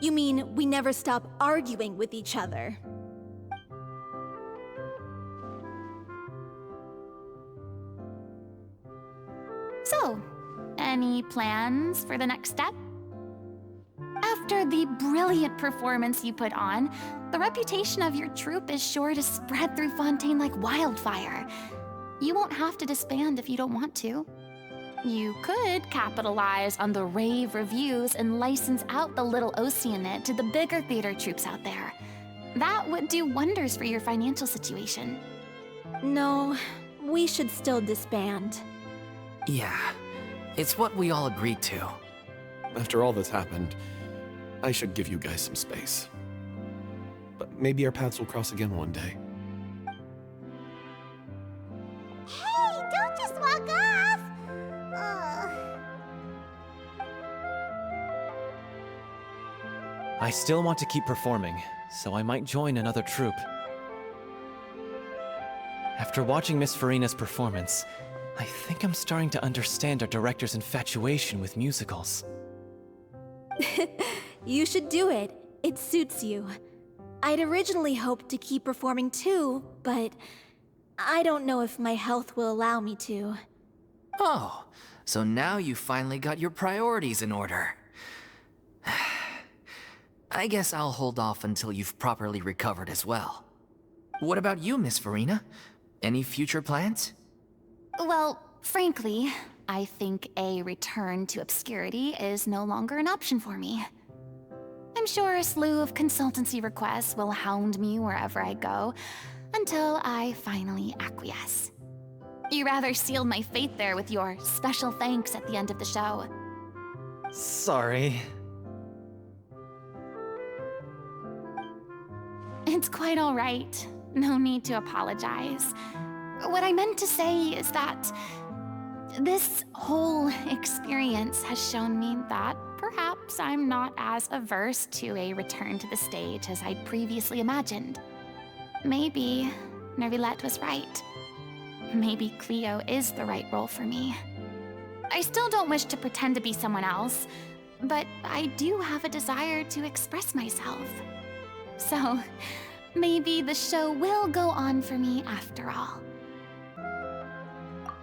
You mean we never stop arguing with each other? So, any plans for the next step? After the brilliant performance you put on, the reputation of your troupe is sure to spread through Fontaine like wildfire. You won't have to disband if you don't want to. You could capitalize on the rave reviews and license out the little Oceanid to the bigger theater troupes out there. That would do wonders for your financial situation. No, we should still disband. Yeah, it's what we all agreed to. After all that's happened, I should give you guys some space. But maybe our paths will cross again one day. Hey, don't just walk off! I still want to keep performing, so I might join another troupe. After watching Miss Furina's performance, I think I'm starting to understand our director's infatuation with musicals. You should do it. It suits you. I'd originally hoped to keep performing too, but I don't know if my health will allow me to. Oh, so now you finally got your priorities in order. I guess I'll hold off until you've properly recovered as well. What about you, Miss Furina? Any future plans? Well, frankly, I think a return to obscurity is no longer an option for me. I'm sure a slew of consultancy requests will hound me wherever I go, until I finally acquiesce. You rather sealed my fate there with your special thanks at the end of the show. Sorry. It's quite all right. No need to apologize. What I meant to say is that this whole experience has shown me that perhaps I'm not as averse to a return to the stage as I'd previously imagined. Maybe Nervilette was right. Maybe Cleo is the right role for me. I still don't wish to pretend to be someone else, but I do have a desire to express myself. So, maybe the show will go on for me after all.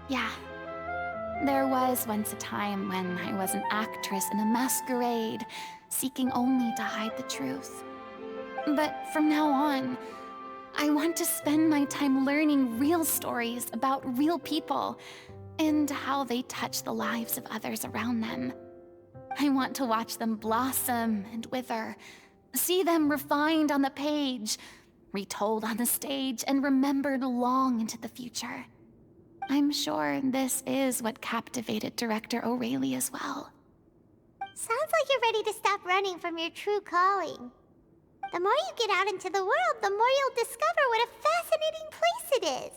Yeah. There was once a time when I was an actress in a masquerade, seeking only to hide the truth. But from now on, I want to spend my time learning real stories about real people and how they touch the lives of others around them. I want to watch them blossom and wither, see them refined on the page, retold on the stage, and remembered long into the future. I'm sure this is what captivated director O'Reilly as well. Sounds like you're ready to stop running from your true calling. The more you get out into the world, the more you'll discover what a fascinating place it is.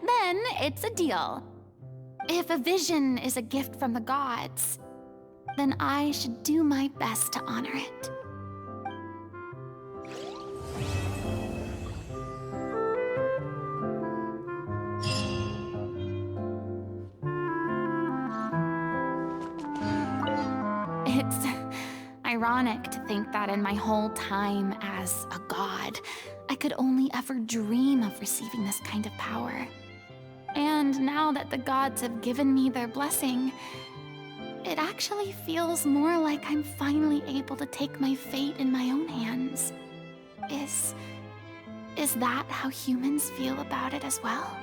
Then it's a deal. If a vision is a gift from the gods, then I should do my best to honor it. It's ironic to think that in my whole time as a god, I could only ever dream of receiving this kind of power. And now that the gods have given me their blessing, it actually feels more like I'm finally able to take my fate in my own hands. Is that how humans feel about it as well?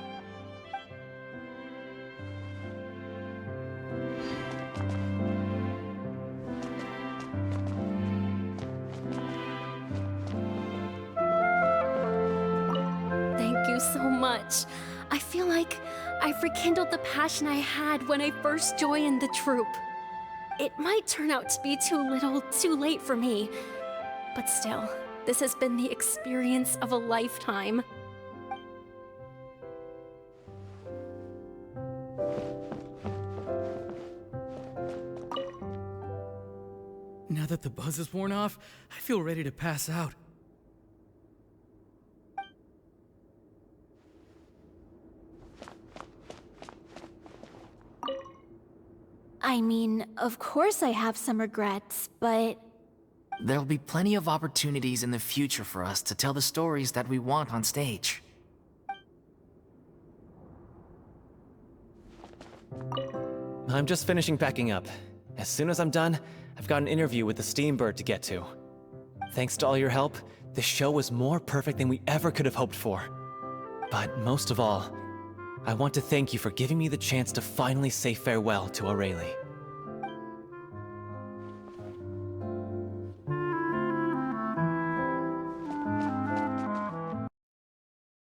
Thank you so much. I feel like I've rekindled the passion I had when I first joined the troupe. It might turn out to be too little, too late for me. But still, this has been the experience of a lifetime. Now that the buzz is worn off, I feel ready to pass out. I mean, of course I have some regrets, but... There'll be plenty of opportunities in the future for us to tell the stories that we want on stage. I'm just finishing packing up. As soon as I'm done, I've got an interview with the Steambird to get to. Thanks to all your help, the show was more perfect than we ever could have hoped for. But most of all, I want to thank you for giving me the chance to finally say farewell to Aurelie.